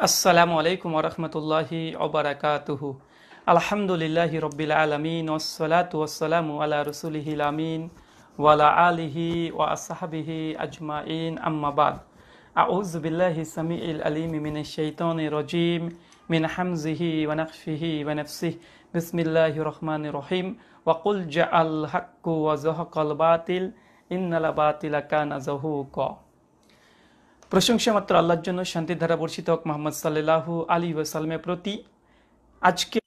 আসসালামু আলাইকুম ওরহমতুল্লাহি ওবারাকাতুহু। আলহামদুলিল্লাহি রব্বিল আলামিন ওয়াসসালাতু ওয়াসসালামু আলা রাসূলিহিল আমিন ওয়া আলা আলিহি ওয়া আসহাবিহি আজমাইন, আম্মা বাদ। আউযু বিল্লাহি সামিউল আলিম মিনাশ শাইতানির রাজীম মিন হামজিহি ওয়া নাফসিহি ওয়া নাফসিহি। বিসমিল্লাহির রহমানির রহিম। ওয়া কুল জাআল হাক্কু ওয়া যাহাকাল বাতিল ইন্নাল বাতিলা কানা যাহুকা। প্রশংসা মাত্র আল্লাহর জন্য, শান্তির ধারা বর্ষিত হোক মুহাম্মদ সাল্লাল্লাহু আলাইহি ওয়াসাল্লামের প্রতি। আজকে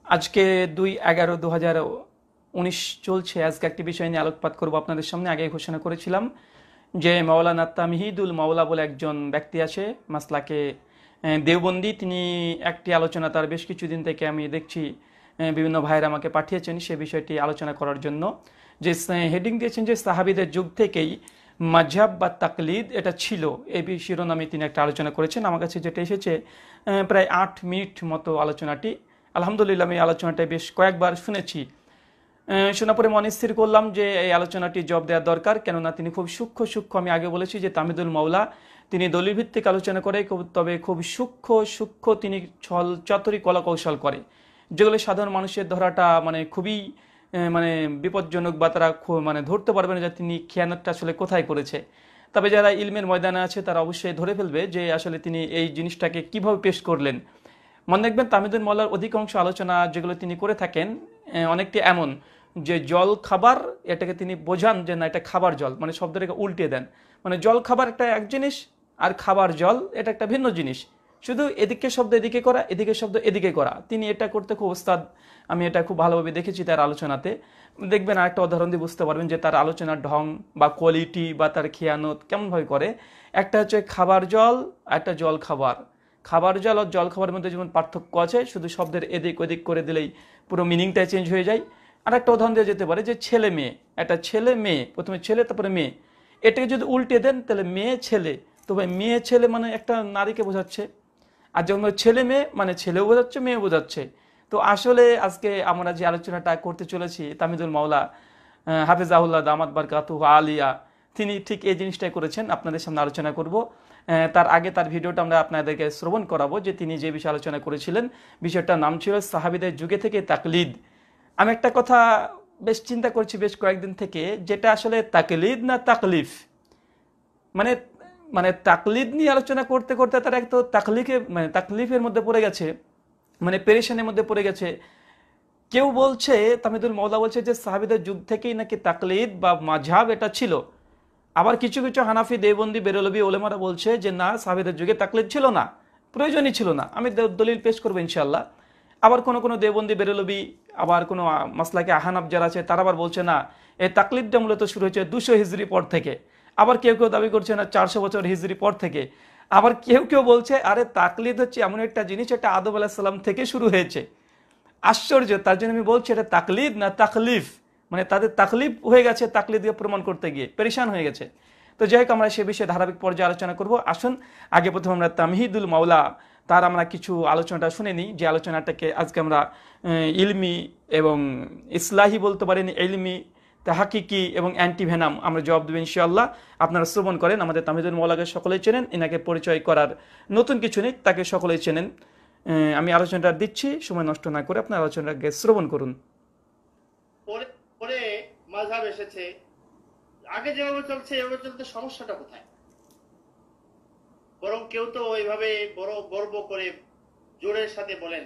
আজকে 2/11/2019 চলছে। আজকে একটি বিষয় নিয়ে আলোকপাত করব আপনাদের সামনে। আগে ঘোষণা করেছিলাম যে মাওলানা তামহিদুল মাওলা বলে একজন ব্যক্তি আছে, মাসলাকে দেওবন্দি। তিনি একটি আলোচনা তার বেশ কিছুদিন থেকে আমি দেখছি বিভিন্ন ভাইয়েরা আমাকে পাঠিয়েছেন সে বিষয়টি আলোচনা করার জন্য। যে হেডিং দিয়েছেন যে সাহাবীদের যুগ থেকেই মাযহাব বা তাকলিদ এটা ছিল, এই শিরোনামে তিনি একটা আলোচনা করেছেন। আমার কাছে যেটা এসেছে প্রায় 8 মিনিট মতো আলোচনাটি। আলহামদুলিল্লাহ আমি আলোচনাটা বেশ কয়েকবার শুনেছি। শোনার পরে মনে স্থির করলাম যে এই আলোচনাটি জবাব দেওয়া দরকার, কেননা তিনি খুব সূক্ষ্ম আমি আগে বলেছি যে তামিদুল মাওলা তিনি দলিল ভিত্তিক আলোচনা করে, তবে খুব সূক্ষ্ম তিনি ছল চাতুরি কলা কৌশল করে, যেগুলো সাধারণ মানুষের ধরাটা খুবই বিপজ্জনক, বা তারা ধরতে পারবে না যে তিনি খেয়ানতটা আসলে কোথায় করেছে। তবে যারা ইলমের ময়দানে আছে তারা অবশ্যই ধরে ফেলবে যে আসলে তিনি এই জিনিসটাকে কিভাবে পেশ করলেন। মনে রাখবেন তামিদুল মাওলার অধিকাংশ আলোচনা যেগুলো তিনি করে থাকেন অনেকটি এমন যে জল খাবার এটাকে তিনি বোঝান যে না এটা খাবার জল, শব্দটাকে উল্টে দেন। জল খাবার একটা এক জিনিস, আর খাবার জল এটা একটা ভিন্ন জিনিস। শুধু এদিকে শব্দ এদিকে করা, এদিকে শব্দ এদিকে করা, তিনি এটা করতে খুব ওস্তাদ। আমি এটা খুব ভালোভাবে দেখেছি তার আলোচনাতে। দেখবেন আরেকটা উদাহরণ দিয়ে বুঝতে পারবেন যে তার আলোচনার ঢং বা কোয়ালিটি বা তার খেয়ানত কেমনভাবে করে। একটা হচ্ছে খাবার জল, একটা জল খাবার। খাবার জল আর জল খাবারের মধ্যে যেমন পার্থক্য আছে, শুধু শব্দের এদিক ওদিক করে দিলেই পুরো মিনিংটাই চেঞ্জ হয়ে যায়। আর একটা উদাহরণ দেওয়া যেতে পারে যে ছেলে মেয়ে, একটা ছেলে মেয়ে, প্রথমে ছেলে তারপরে মেয়ে, এটাকে যদি উল্টে দেন তাহলে মেয়ে ছেলে, তবে মেয়ে ছেলে একটা নারীকে বোঝাচ্ছে, আর যখন ছেলে মেয়ে ছেলেও বোঝাচ্ছে মেয়েও বোঝাচ্ছে। তো আসলে আজকে আমরা যে আলোচনাটা করতে চলেছি তামিদুল মাওলা হাফেজাহুল্লাহ দামাত বারকাতুহু আলিয়া, তিনি ঠিক এই জিনিসটাই করেছেন। আপনাদের সামনে আলোচনা করব। তার আগে তার ভিডিওটা আমরা আপনাদেরকে শ্রবণ করাবো যে তিনি যে বিষয়ে আলোচনা করেছিলেন। বিষয়টার নাম ছিল সাহাবীদের যুগে থেকে তাকলিদ। আমি একটা কথা বেশ চিন্তা করছি বেশ কয়েকদিন থেকে, যেটা আসলে তাকলিদ না তাকলিফ। মানে তাকলিদ নিয়ে আলোচনা করতে করতে তারা এক তো তাকলিফের মধ্যে পড়ে গেছে, পেরেশানির মধ্যে পড়ে গেছে। কেউ বলছে, তামিদুল মাওলা বলছে যে সাহাবীদের যুগ থেকেই নাকি তাকলিদ বা মাযহাব এটা ছিল। আবার কিছু কিছু হানাফি দেওবন্দি বেরলভী ওলেমারা বলছে যে না, সাহাবীদের যুগে তাকলিদ ছিল না, প্রয়োজনই ছিল না। আমি দলিল পেশ করবো ইনশাআল্লাহ। আবার কোনো দেওবন্দি বেরলভী, আবার কোনো মাসলাকে আহানাফ যারা আছে তারা আবার বলছে না, এই তাকলিদটা মূলত শুরু হয়েছে 200 হিজরি পর থেকে। আবার কেউ দাবি করছে না 400 বছর হিজরি পর থেকে। আবার কেউ বলছে আরে তাকলিদ হচ্ছে এমন একটা জিনিস, এটা আদম আলাইহিস সালাম থেকে শুরু হয়েছে। আশ্চর্য। তার জন্য আমি বলছি এটা তাকলিদ না তাকলিফ, তাদের তাকলিফ হয়ে গেছে তাকলিদকে প্রমাণ করতে গিয়ে, পেরেশান হয়ে গেছে। তো যাই হোক, আমরা সে বিষয়ে ধারাবাহিক পর্যায়ে আলোচনা করব। আসুন আগে প্রথমে আমরা তামহিদুল মাওলা তার আমরা কিছু আলোচনাটা শুনে নিই, যে আলোচনাটাকে আজকে আমরা ইলমি এবং ইসলাহি বলতে পারেন, ইলমি তাহাকিকি এবং অ্যান্টিভেনাম আমরা জবাব দেবো ইনশাআল্লাহ। আপনারা শ্রবণ করেন। আমাদের তামহিদুল মাওলাকে সকলেই চেনেন, এনাকে পরিচয় করার নতুন কিছু নেই, তাকে সকলেই চেনেন। আমি আলোচনাটা দিচ্ছি, সময় নষ্ট না করে আপনার আলোচনাটাকে শ্রবণ করুন। পরে মাযহাব এসেছে, আগে যেভাবে চলছে এভাবে চলতে সমস্যাটা কোথায়? বরং কেউ তো ওইভাবে বড় গর্ব করে জোরের সাথে বলেন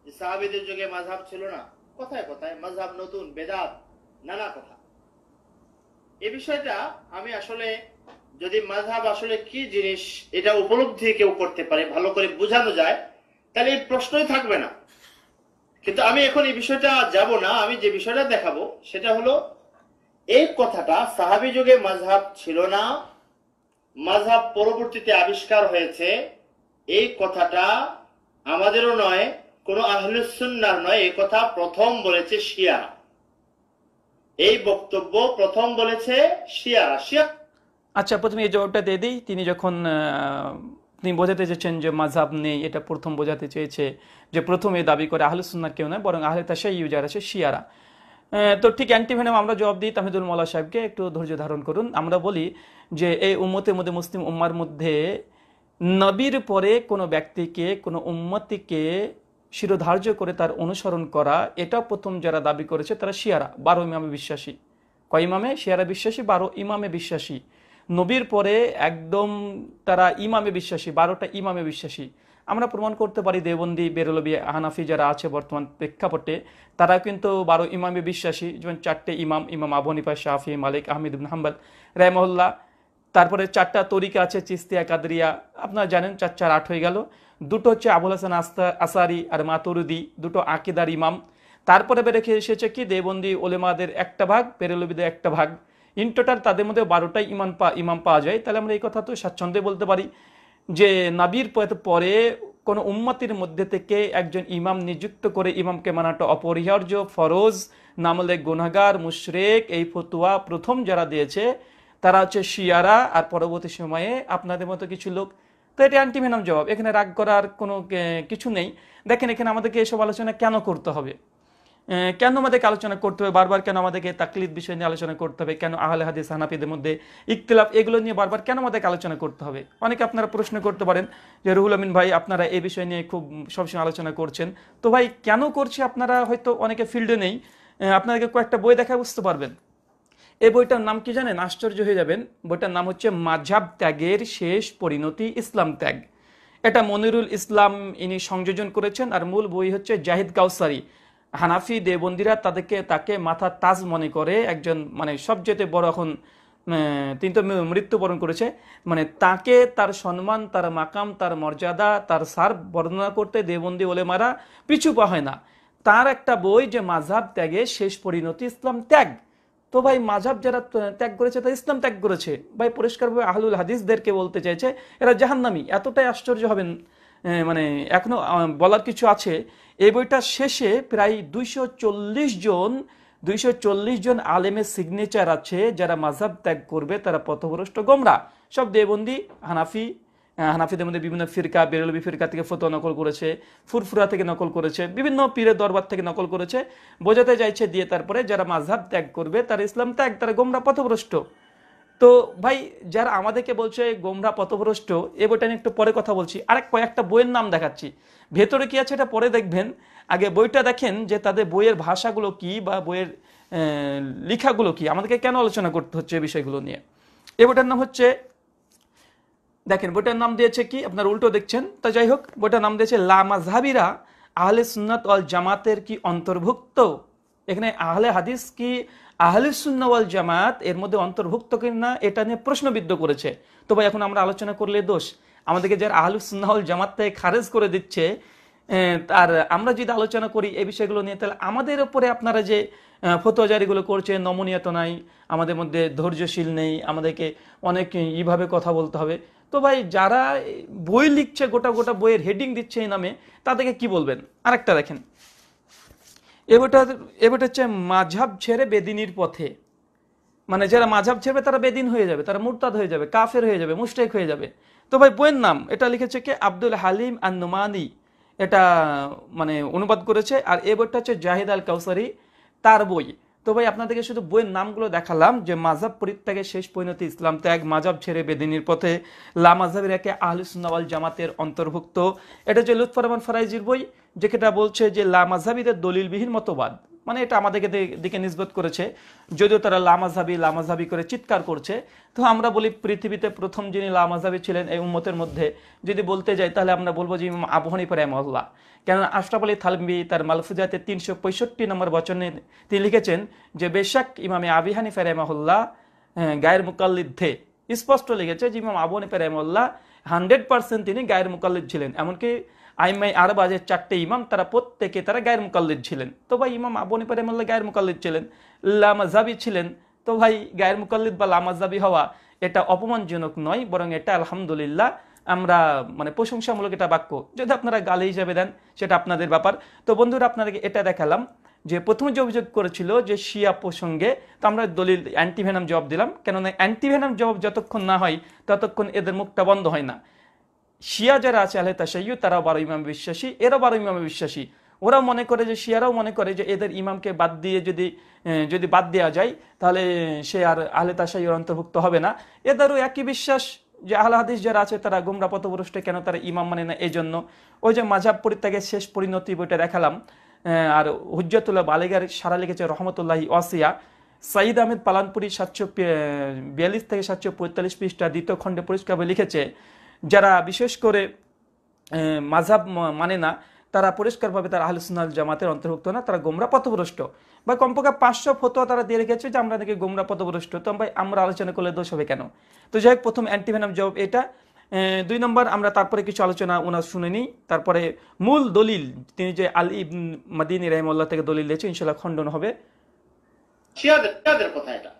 যে সাহাবীদের যুগে মাযহাব ছিল না। কথায় কথায় মাযহাব নতুন, বেদাত, নানা কথা। এই বিষয়টা আমি আসলে, যদি মাযহাব আসলে কি জিনিস এটা উপলব্ধি কেউ করতে পারে, ভালো করে বোঝানো যায়, তাহলে এই প্রশ্নই থাকবে না। কিন্তু আমি এখন এই বিষয়টা যাব না। আমি যে বিষয়টা দেখাবো সেটা হলো এই কথাটা সাহাবী যুগে মাযহাব ছিল না, মাযহাব পরবর্তীতে আবিষ্কার হয়েছে, এই কথাটা আমাদেরও নয়, কোন আহলুস সুন্নাহর নয়। এই কথা প্রথম বলেছে শিয়ারা। এই বক্তব্য প্রথম বলেছে শিয়ারা। আচ্ছা, প্রথমে এই জবাবটা দিয়ে দিই। তিনি যখন তিনি বোঝাতে চেয়েছেন যে মাযহাব নেই, এটা প্রথম বোঝাতে চেয়েছে যে প্রথমে দাবি করে আহলুস সুন্নাহ কেউ নয়, বরং আহলে তাশাইয়্যু যারা আছে শিয়ারা। তো ঠিক অ্যান্টিভেনাম আমরা জবাব দিই তামিদুল মাওলা সাহেবকে, একটু ধৈর্য ধারণ করুন। আমরা বলি যে এই উম্মতের মধ্যে, মুসলিম উম্মার মধ্যে নবীর পরে কোনো ব্যক্তিকে, কোনো উম্মতিকে শিরোধার্য করে তার অনুসরণ করা, এটা প্রথম যারা দাবি করেছে তারা শিয়ারা, 12 ইমামে বিশ্বাসী। কয় ইমামে? শিয়ারা বিশ্বাসী, 12 ইমামে বিশ্বাসী। নবীর পরে একদম তারা ইমামে বিশ্বাসী, 12টা ইমামে বিশ্বাসী। আমরা প্রমাণ করতে পারি দেওবন্দি, বেরলবি, হানাফি যারা আছে বর্তমান প্রেক্ষাপটে, তারা কিন্তু 12 ইমামে বিশ্বাসী। যেমন 4টে ইমাম, ইমাম আবু হানিফা, শাফি, মালিক, আহমেদ ইবনে হাম্বল রাহিমাহুল্লাহ। তারপরে 4টা তরিকা আছে, চিস্তিয়া, কাদরিয়া, আপনারা জানেন 4 4 8 হয়ে গেল। দুটো হচ্ছে আবুল হাসান আসারি আর মাতুরিদি, দুটো আকিদার ইমাম। তারপরে রেখে এসেছে কি দেওবন্দি ওলেমাদের একটা ভাগ, বেরলবিদের একটা ভাগ। ইন টোটাল তাদের মধ্যে 12টাই ইমাম পাওয়া যায়। তাহলে আমরা এই কথা তো স্বাচ্ছন্দ্যে বলতে পারি যে নবীর পরে কোন উম্মতির মধ্যে থেকে একজন ইমাম নিযুক্ত করে ইমামকে মানাটা অপরিহার্য, ফরজ, নামলে গুনাহগার, মুশরিক, এই ফতোয়া প্রথম যারা দিয়েছে তারা হচ্ছে শিয়ারা। আর পরবর্তী সময়ে আপনাদের মতো কিছু লোক। তো এটা অ্যান্টিভেনাম জবাব, এখানে রাগ করার কোনো কিছু নেই। দেখেন এখানে আমাদেরকে এসব আলোচনা কেন করতে হবে, কেন আমাদেরকে আলোচনা করতে হবে বারবার, কেন আমাদেরকে তাকলিদ বিষয় নিয়ে আলোচনা করতে হবে, কেন আহলে হাদিস হানাফিদের মধ্যে ইখতিলাফ, এগুলো নিয়ে বারবার কেন আমাদেরকে আলোচনা করতে হবে। অনেকে আপনারা প্রশ্ন করতে পারেন যে রুহুল আমিন ভাই, আপনারা এই বিষয় নিয়ে খুব সবসময় আলোচনা করছেন, তো ভাই কেন করছি? আপনারা হয়তো অনেকে ফিল্ডে নেই, আপনাদেরকে কয়েকটা বই দেখা বুঝতে পারবেন। এই বইটার নাম কি জানেন? আশ্চর্য হয়ে যাবেন। বইটার নাম হচ্ছে মাযহাব ত্যাগের শেষ পরিণতি, ইসলাম ত্যাগ। এটা মনিরুল ইসলাম ইনি সংযোজন করেছেন। আর মূল বই হচ্ছে জাহিদ কাউসারি। হানাফি দেওবন্দিরা তাকে মাথা তাজ মনে করে, একজন মানে সবচেয়ে বড় এখন, তিনি তো মৃত্যুবরণ করেছে, মানে তাকে, তার সম্মান, তার মাকাম, তার মর্যাদা, তার সার বর্ণনা করতে দেওবন্দি ওলেমারা পিছু পা হয় না। তার একটা বই যে মাযহাব ত্যাগের শেষ পরিণতি, ইসলাম ত্যাগ। তো ভাই মাযহাব যারা ত্যাগ করেছে তারা ইসলাম ত্যাগ করেছে। ভাই পরিষ্কারভাবে আহলুল হাদিসদেরকে বলতে চাইছে এরা জাহান্নামী। এতটাই আশ্চর্য হবেন, মানে এখনো বলার কিছু আছে। এই বইটার শেষে প্রায় 240 জন আলেমের সিগনেচার আছে যারা মাযহাব ত্যাগ করবে তারা পথভ্রষ্ট গোমরা। সব দেওবন্দি, হানাফিদের মধ্যে বিভিন্ন ফিরকা, বেরলবি ফিরকা থেকে ফতোয়া নকল করেছে, ফুরফুরা থেকে নকল করেছে, বিভিন্ন পীরের দরবার থেকে নকল করেছে, বোঝাতে চাইছে দিয়ে তারপরে যারা মাযহাব ত্যাগ করবে তারা ইসলাম ত্যাগ, তারা গোমরা, পথভ্রষ্ট। তো ভাই যারা আমাদেরকে বলছে গোমরা, পথভ্রষ্ট, এই বইটা নিয়ে একটু পরে কথা বলছি। আরেক কয়েকটা বইয়ের নাম দেখাচ্ছি, ভেতরে কি আছে এটা পরে দেখবেন। আগে বইটা দেখেন যে তাদের বইয়ের ভাষাগুলো কি বা বইয়ের লেখাগুলো কি, আমাদেরকে কেন আলোচনা করতে হচ্ছে এই বিষয়গুলো নিয়ে। এই বইটার নাম হচ্ছে, দেখেন বইটার নাম দিয়েছে কি, আপনার উল্টো দেখছেন। তা যাই হোক, বইটার নাম দিয়েছে লা মাযহাবিরা আহলে সুন্নাত ওয়াল জামাতের কি অন্তর্ভুক্ত। এখানে আহলে হাদিস কি আহলে সুন্নাহ ওয়াল জামাত এর মধ্যে অন্তর্ভুক্ত কিনা এটা নিয়ে প্রশ্নবিদ্ধ করেছে। তো ভাই এখন আমরা আলোচনা করলে দোষ, আমাদেরকে যারা আহলে সুন্নাহ ওয়াল জামাত থেকে খারেজ করে দিচ্ছে, আর আমরা যদি আলোচনা করি এই বিষয়গুলো নিয়ে, তাহলে আমাদের উপরে আপনারা যে ফতোয়া জারিগুলো করছে, নমনীয়তা নাই, আমাদের মধ্যে ধৈর্যশীল নেই, আমাদেরকে অনেক এইভাবে কথা বলতে হবে। তো ভাই যারা বই লিখছে, গোটা গোটা বইয়ের হেডিং দিচ্ছে এই নামে, তাদেরকে কি বলবেন? আরেকটা দেখেন, এবারটা হচ্ছে মাযহাব ছেড়ে বেদিনীর পথে। মানে যারা মাযহাব ছেড়বে তারা বেদিন হয়ে যাবে, তারা মুরতাদ হয়ে যাবে, কাফের হয়ে যাবে, মুশরিক হয়ে যাবে। তো ভাই বইয়ের নাম, এটা লিখেছে কে? আব্দুল হালিম আন-নুমানি, এটা মানে অনুবাদ করেছে। আর এই বইটা হচ্ছে জাহিদ আল কাউসারি, তার বই। তো ভাই আপনাদেরকে শুধু বইয়ের নামগুলো দেখালাম যে মাযহাব পরিত্যাগের শেষ পরিণতি, ইসলাম ত্যাগ, মাযহাব ছেড়ে বেদিনীর পথে, লা মাযহাবির একে আহলে সুন্নাহ ওয়াল জামাতের অন্তর্ভুক্ত। এটা হচ্ছে লুৎফর রহমান ফরাইজির বই, যেটা বলছে যে লা মাযহাবিদের দলিলবিহীন মতবাদ, মানে এটা আমাদেরকে দিকে নিসবত করেছে, যদিও তারা লামাজাবি করে চিৎকার করছে। তো আমরা বলি পৃথিবীতে প্রথম যিনি লামাজাবি ছিলেন এই উম্মতের মধ্যে যদি বলতে যাই, তাহলে আমরা বলবো যে ইমাম আবু হানিফা রাহিমাহুল্লাহ। কেননা আশরাফ আলী থানভী তার মালফুজাতে 365 নম্বর বচনে তিনি লিখেছেন যে বেশাক ইমামে আবি হানিফা রাহিমাহুল্লাহ গায়ের মুকাল্লিদ থে। স্পষ্ট লিখেছে যে ইমাম আবু হানিফা রাহিমাহুল্লাহ 100% তিনি গায়ের মুকাল্লিদ ছিলেন। এমনকি আইমাই আরবাজের 4টে ইমাম তারা প্রত্যেকে তারা গায়ের মুকাল্লিদ ছিলেন। তো ভাই ইমাম আবু হানিফা রাহিমাহুল্লাহ গায়ের মুকাল্লিদ ছিলেন, লামাজাবি ছিলেন। তো ভাই গায়ের মুকাল্লিদ বা লামাজাবি হওয়া এটা অপমানজনক নয়, বরং এটা আলহামদুলিল্লাহ আমরা মানে প্রশংসামূলক এটা বাক্য। যদি আপনারা গালি হিসেবে দেন সেটা আপনাদের ব্যাপার। তো বন্ধুরা আপনাদেরকে এটা দেখালাম যে প্রথমে যে অভিযোগ করেছিল যে শিয়া প্রসঙ্গে, তো আমরা দলিল অ্যান্টিভেনাম জবাব দিলাম। কেননা অ্যান্টিভেনাম জবাব যতক্ষণ না হয় ততক্ষণ এদের মুখটা বন্ধ হয় না। শিয়া যারা আছে আহলে তাশাইয়্যুদ তারাও 12 ইমামে বিশ্বাসী, এরাও 12 ইমামে বিশ্বাসী। ওরাও মনে করে যে, শিয়ারাও মনে করে যে এদের ইমামকে বাদ দিয়ে যদি বাদ দেওয়া যায় তাহলে সে আর আহলে তাশাইয়্যুর অন্তর্ভুক্ত হবে না। এদেরও একই বিশ্বাস যে আহলে হাদিস যারা আছে তারা গোমরা পথভ্রষ্ট, কেন তারা ইমাম মানে না, এই জন্য ওই যে মাযহাব পরিত্যাগের শেষ পরিণতি বইটা দেখালাম। আর হুজ্জাতুল্লাহ বালিগার সারা লিখেছে রহমতুল্লাহি ওয়াসিয়া, সাঈদ আহমেদ পালানপুরি 742 থেকে 745 পৃষ্ঠা দ্বিতীয় খণ্ডে পরিষ্কারভাবে লিখেছে, যারা বিশেষ করে মাযহাব মানে না তারা পরিষ্কারভাবে তারা আহলে সুন্নাত ওয়াল জামাতের অন্তর্ভুক্ত না, তারা গোমরা পথভ্রষ্ট। বা কমপক্ষে 500 ফতোয়া তারা দিয়ে রেখেছে যে আমরা নাকি গোমরা পথভ্রষ্ট। তো ভাই আমরা আলোচনা করলে দোষ হবে কেন? তো যাই হোক, প্রথম অ্যান্টিভেনাম জবাব এটা। 2 নম্বর আমরা তারপরে কিছু আলোচনা ওনার শুনে নিই, তারপরে মূল দলিল তিনি যে আলী ইবনে মাদিনী রাহিমাহুল্লাহ থেকে দলিল দিয়েছে ইনশাআল্লাহ খণ্ডন হবে। শিয়াদের কথা এটা,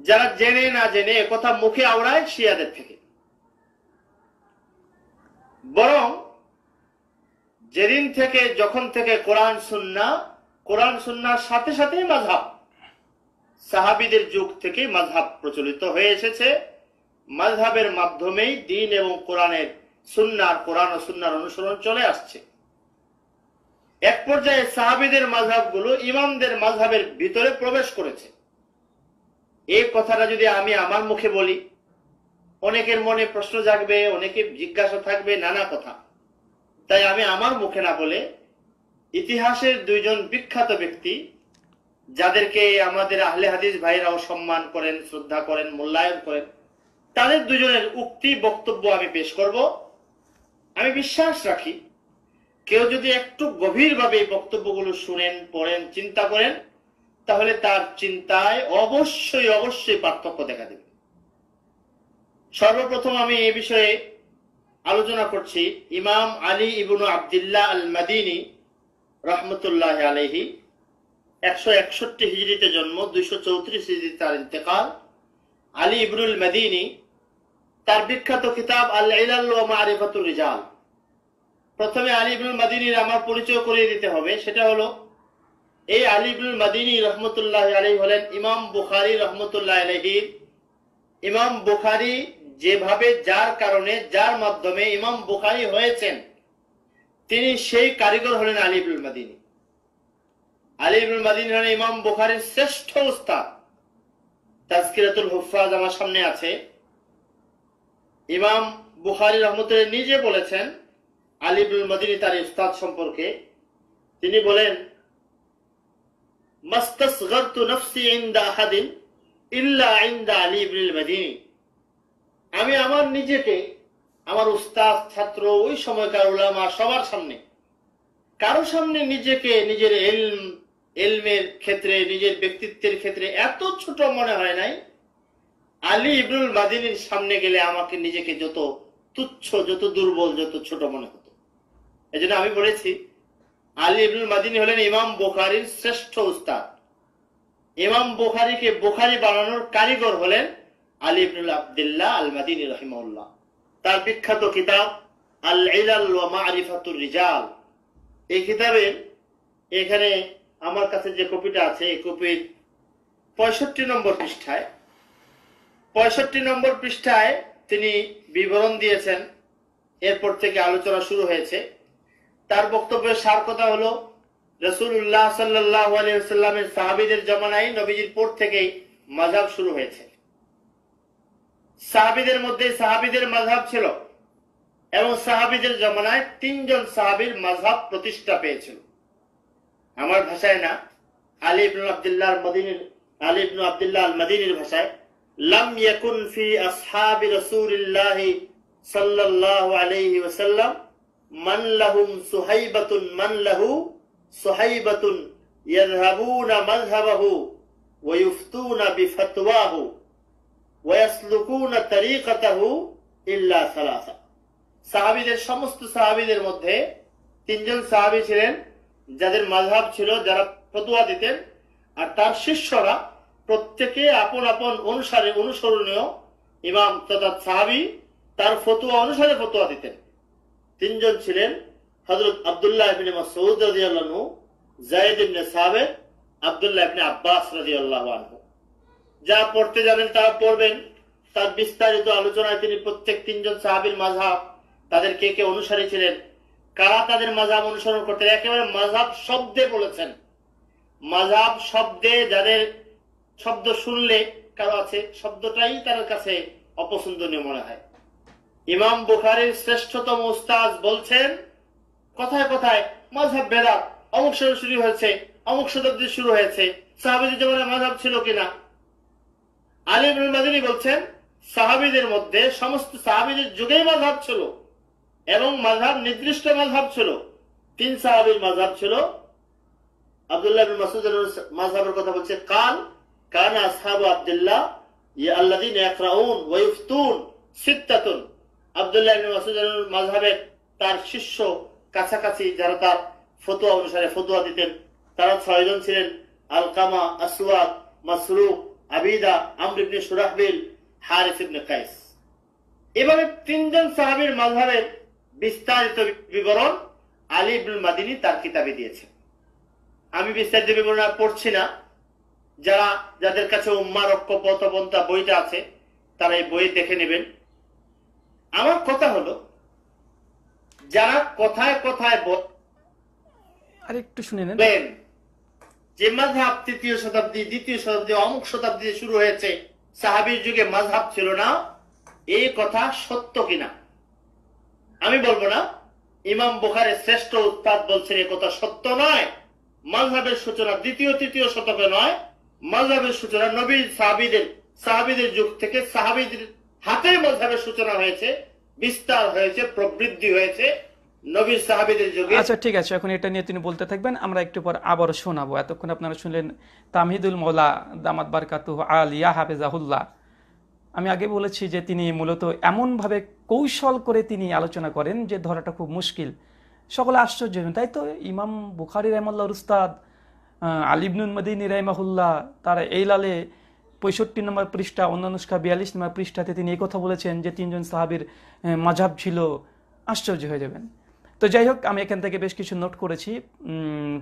যারা জেনে না জেনে কথা মুখে আওড়ায় শিয়াদের থেকে। বরং যেদিন থেকে যখন থেকে কোরআন সুন্নাহর সাথে সাথে মাযহাব, সাহাবীদের যুগ থেকে মাযহাব প্রচলিত হয়ে এসেছে। মাযহাবের মাধ্যমেই দ্বীন এবং কোরআন ও সুন্নাহর অনুসরণ চলে আসছে। এক পর্যায়ে সাহাবীদের মাযহাবগুলো ইমামদের মাযহাবের ভিতরে প্রবেশ করেছে। এই কথাটা যদি আমি আমার মুখে বলি, অনেকের মনে প্রশ্ন জাগবে, অনেকে জিজ্ঞাসা থাকবে, নানা কথা। তাই আমি আমার মুখে না বলে ইতিহাসের 2 জন বিখ্যাত ব্যক্তি, যাদেরকে আমাদের আহলে হাদিস ভাইরাও সম্মান করেন, শ্রদ্ধা করেন, মূল্যায়ন করেন, তাদের 2 জনের উক্তি বক্তব্য আমি পেশ করব। আমি বিশ্বাস রাখি কেউ যদি একটু গভীরভাবে এই বক্তব্যগুলো শুনেন, পড়েন, চিন্তা করেন, তাহলে তার চিন্তায় অবশ্যই পার্থক্য দেখা দেবে। সর্বপ্রথম আমি এই বিষয়ে আলোচনা করছি ইমাম আলী ইবনু আব্দুল্লাহ আল মাদিনী রহমতুল্লাহ আলাইহি। 161 হিজরিতে জন্ম, 234 হিজরিতে তার ইন্তেকাল। আলী ইবনুল মাদিনী, তার বিখ্যাত কিতাব আল ইলাল ওয়া মারিফাতুর রিজাল। প্রথমে আলী ইবনুল মাদিনীর আমার পরিচয় করিয়ে দিতে হবে, সেটা হলো এই আলী ইবনুল মাদিনী রহমতুল্লাহ আলাইহি হলেন ইমাম বুখারী রহমতুল্লাহ আলাইহি। ইমাম বুখারী যেভাবে, যার মাধ্যমে ইমাম বুখারী হয়েছেন, তিনি সেই কারিগর হলেন আলী ইবনুল মাদিনী। আলী ইবনুল মাদিনী হলেন ইমাম বুখারীর শ্রেষ্ঠ উস্তাদ। তাজকিরাতুল হুফাজ আমার সামনে আছে। ইমাম বুখারী রহমতুল্লাহ নিজে বলেছেন আলী ইবনুল মাদিনী তার উস্তাদ সম্পর্কে, তিনি বলেন, মাস্তাসগারতু নফসি ইনদা আহাদিন ইল্লা ইনদা আলী ইবনুল মাদিনী। আমি আমার নিজেকে, আমার উস্তাদ, ছাত্র, ওই সময়কার উলামা সবার সামনে, কারো সামনে নিজেকে নিজের ইলমের ক্ষেত্রে, নিজের ব্যক্তিত্বের ক্ষেত্রে এত ছোট মনে হয় নাই। আলী ইবনুল মাদিনীর সামনে গেলে আমাকে নিজেকে যত তুচ্ছ, যত দুর্বল, যত ছোট মনে হতো। এজন্য আমি বলেছি আলী ইবনুল মাদিনী হলেন ইমাম বুখারীর শ্রেষ্ঠ উস্তাদ। ইমাম বুখারীকে বুখারী বানানোর কারিগর হলেন আলী ইবনুল আব্দুল্লাহ আল মাদিনী রাহিমাহুল্লাহ। তার বিখ্যাত কিতাব আল ইলাল ওয়া মারিফাতুর রিজাল, এই কিতাবে এখানে আমার কাছে যে কপিটা আছে, এই কপির 65 নম্বর পৃষ্ঠায় তিনি বিবরণ দিয়েছেন। এরপর থেকে আলোচনা শুরু হয়েছে। তার বক্তব্যের সার কথা হলো, রাসূলুল্লাহ সাল্লাল্লাহু আলাইহি ওয়াসাল্লামের সাহাবীদের জামানায়, নবীজির পর থেকেই মাযহাব শুরু হয়েছে। সাহাবীদের মধ্যে সাহাবীদের মাযহাব ছিল এবং সাহাবীদের জামানায় 3 জন সাহাবীর মাযহাব প্রতিষ্ঠা পেয়েছিল। আমার ভাষায় না, আলী ইবনে আব্দুল্লাহ আল মাদিনীর ভাষায়, লাম ইয়াকুন ফি আসহাবি রাসূলিল্লাহ সাল্লাল্লাহু আলাইহি ওয়াসাল্লাম মান লাহুম সুহাইবাতুন ইয়াযহাবুনা মাযহাবাহু ওয়া ইফতুনা বিফতওয়াহু ওয়া ইয়াসলুকুনা তরিকাতাহু ইল্লা সালাসা। সাহাবীদের, সমস্ত সাহাবীদের মধ্যে 3 জন সাহাবী ছিলেন যাদের মাযহাব ছিল, যারা ফতোয়া দিতেন, আর তার শিষ্যরা প্রত্যেকে আপন আপন অনুসরণীয় ইমাম তথা সাহাবী তার ফতোয়া অনুসারে ফতোয়া দিতেন। 3 জন ছিলেন হযরত আব্দুল্লাহ ইবনে মাসউদ রাদিয়াল্লাহু আনহু, যায়েদ ইবনে সাবিত, আব্দুল্লাহ ইবনে আব্বাস রাদিয়াল্লাহু আনহু। যা পড়তে জানেন তারা পড়বেন। তার বিস্তারিত আলোচনায় তিনি প্রত্যেক 3 জন সাহাবীর মাযহাব, তাদের কে কে অনুসারী ছিলেন, কারা তাদের মাযহাব অনুসরণ করতেন, একেবারে মাযহাব শব্দে বলেছেন। মাযহাব শব্দে, যাদের শব্দ শুনলে কারো আছে শব্দটাই তার কাছে অপছন্দনীয় মনে হয়। ইমাম বুখারীর শ্রেষ্ঠতম উস্তাদ বলছেন কথায় কথায় মাযহাব বেদাত, অমুক শতাব্দী শুরু হয়েছে, অমুক শতাব্দী শুরু হয়েছে, সাহাবীদের জীবনে মাযহাব ছিল কিনা। আলী ইবনুল মাদিনী বলছেন সাহাবীদের মধ্যে সমস্ত সাহাবীদের যুগেই মাযহাব ছিল এবং মাযহাব নির্দিষ্ট মাযহাব ছিল। 3 সাহাবীর মাযহাব ছিল। আব্দুল্লাহ ইবনে মাসউদের মাযহাবের কথা বলছে, কানা আসহাবু আব্দুল্লাহ আল্লাযীনা ইয়াকরাউন ওয়া ইফতুন সিত্তাতুন। আব্দুল্লাহ ইবনে মাসউদের মাযহাবের তার শিষ্য কাছাকাছি যারা তার ফতোয়া অনুসারে ফতোয়া দিতেন তারা 6 জন ছিলেন, আলকামা, আসওয়াদ, মাসরুক, আবিদা, আমর ইবনে শুরাহবিল, হারিস ইবনে কাইস। এভাবে 3 জন সাহাবীর মাযহাবের বিস্তারিত বিবরণ আলী ইবনুল মাদিনী তার কিতাবে দিয়েছেন। আমি বিস্তারিত বিবরণ পড়ছি না। যাদের কাছে উম্মাহ ঐক্যপথপন্থা বইটা আছে তারা এই বই দেখে নেবেন। আমার কথা হলো, যারা কথায় কথায় আর একটু শুনে নেন বলেন যে মাযহাব 3য় শতাব্দী, 2য় শতাব্দী, অমুক শতাব্দীতে শুরু হয়েছে, সাহাবীর যুগে মাযহাব ছিল না, এই কথা সত্য কিনা আমি বলবো না। ইমাম বুখারীর শ্রেষ্ঠ উস্তাদ বলছেন এই কথা সত্য নয়। মাযহাবের সূচনা 2য় 3য় শতকে নয়, মাযহাবের সূচনা নবীর সাহাবীদের যুগ থেকে সাহাবীদের হাতে মাযহাবের সূচনা হয়েছে, বিস্তার হয়েছে, প্রবৃদ্ধি হয়েছে নবীর সাহাবীদের যুগে। আচ্ছা ঠিক আছে, এখন এটা নিয়ে তিনি বলতে থাকবেন, আমরা একটু পর আবার শোনাবো। এতক্ষণ আপনারা শুনলেন তামহিদুল মওলা দামাত বারকাতুহু আলিয়া হাফেজাহুল্লাহ। আমি আগে বলেছি যে তিনি মূলত এমনভাবে কৌশল করে তিনি আলোচনা করেন যে ধরাটা খুব মুশকিল, সকলে আশ্চর্য হবেন। তাই তো ইমাম বুখারী রাহিমাহুল্লাহর উস্তাদ আলী ইবনুল মাদিনী রাহিমাহুল্লাহ তারা এই লালে 65 নম্বর পৃষ্ঠা, অন্য নুসখা 42 নম্বর পৃষ্ঠাতে তিনি এই কথা বলেছেন যে 3 জন সাহাবীর মাযহাব ছিল। আশ্চর্য হয়ে যাবেন। তো যাই হোক, আমি এখান থেকে বেশ কিছু নোট করেছি।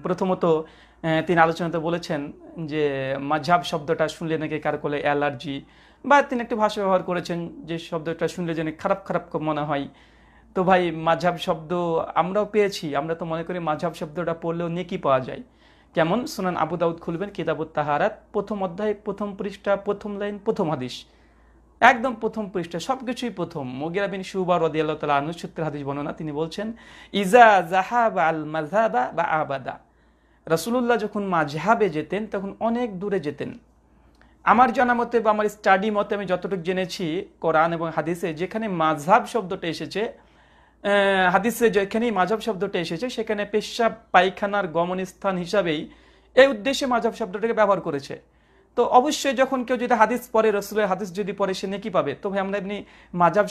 প্রথমত তিনি আলোচনাতে বলেছেন যে মাযহাব শব্দটা শুনলে নাকি কারো কোলে অ্যালার্জি, বা তিনি একটি ভাষা ব্যবহার করেছেন যে শব্দটা শুনলে যেন খারাপ খারাপ মনে হয়। তো ভাই, মাযহাব শব্দ আমরাও পেয়েছি, আমরা তো মনে করি মাযহাব শব্দটা পড়লেও নেকি পাওয়া যায়। কেমন? সুনান আবু দাউদ খুলবেন, কিতাবুত তাহারাত, 1ম অধ্যায়, 1ম পৃষ্ঠা, 1ম লাইন, 1ম হাদিস, একদম 1ম পৃষ্ঠা, সবকিছুই 1ম। মুগিরা বিন শুবা রাদিয়াল্লাহু তাআলা আনহু সূত্রে হাদিস বর্ণনা, তিনি বলছেন ইজা যাহাবা আল মাযহাবা বা আবাদা। রাসূলুল্লাহ যখন মাযহাবে যেতেন তখন অনেক দূরে যেতেন। আমার জানা মতে বা আমার স্টাডি মতে আমি যতটুকু জেনেছি, কোরআন এবং হাদিসে যেখানে মাযহাব শব্দটা এসেছে, হাদিসে যেখানেই মাযহাব শব্দটা এসেছে সেখানে পেশাব পায়খানার গমনস্থান হিসাবেই এই উদ্দেশ্যে মাযহাব শব্দটাকে ব্যবহার করেছে। তো অবশ্যই যখন কেউ যদি হাদিস পড়ে, রাসূলের হাদিস যদি পড়ে, সে নেকি পাবে। তো ভাই, আমরা এমনি মাযহাব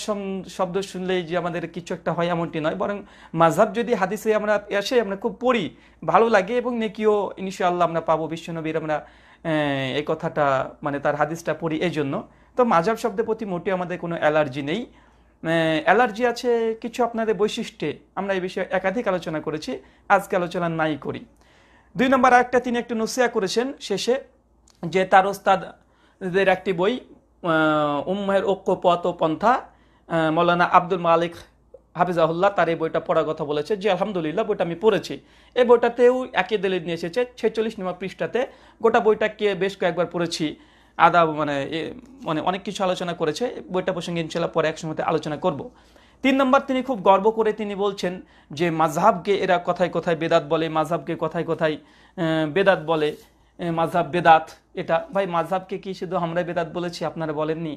শব্দ শুনলেই যে আমাদের কিছু একটা হয় এমনটি নয়, বরং মাযহাব যদি হাদিসে আমরা আমরা খুব পড়ি, ভালো লাগে এবং নেকিও ইনশাআল্লাহ আমরা পাবো। বিশ্বনবীর আমরা এই কথাটা মানে তার হাদিসটা পড়ি এই জন্য। তো মাযহাব শব্দের প্রতি মোটে আমাদের কোনো অ্যালার্জি নেই। অ্যালার্জি আছে কিছু আপনাদের বৈশিষ্ট্যে, আমরা এই বিষয়ে একাধিক আলোচনা করেছি, আজকে আলোচনা নাই করি। 2 নম্বর আরেকটা তিনি একটু নসিহা করেছেন শেষে, যে তার ওস্তাদের একটি বই উম্মাহের ঐক্য পথ ও পন্থা, মৌলানা আব্দুল মালিক হাফিজাহুল্লাহ, তার এই বইটা পড়ার কথা বলেছে। যে আলহামদুলিল্লাহ বইটা আমি পড়েছি। এই বইটাতেও একই দলিল নিয়ে এসেছে 46 নম্বর পৃষ্ঠাতে। গোটা বইটাকে বেশ কয়েকবার পড়েছি, মানে অনেক কিছু আলোচনা করেছে। বইটা প্রসঙ্গে ইনশাআল্লাহ পরে একসময় আলোচনা করব। 3 নম্বর, তিনি খুব গর্ব করে তিনি বলছেন যে মাযহাবকে এরা কথায় কথায় বেদাত বলে, মাযহাবকে কথায় কথায় বেদাত বলে, মাযহাব বেদাত। এটা ভাই, মাযহাবকে কি শুধু আমরা বেদাত বলেছি, আপনারা বলেননি?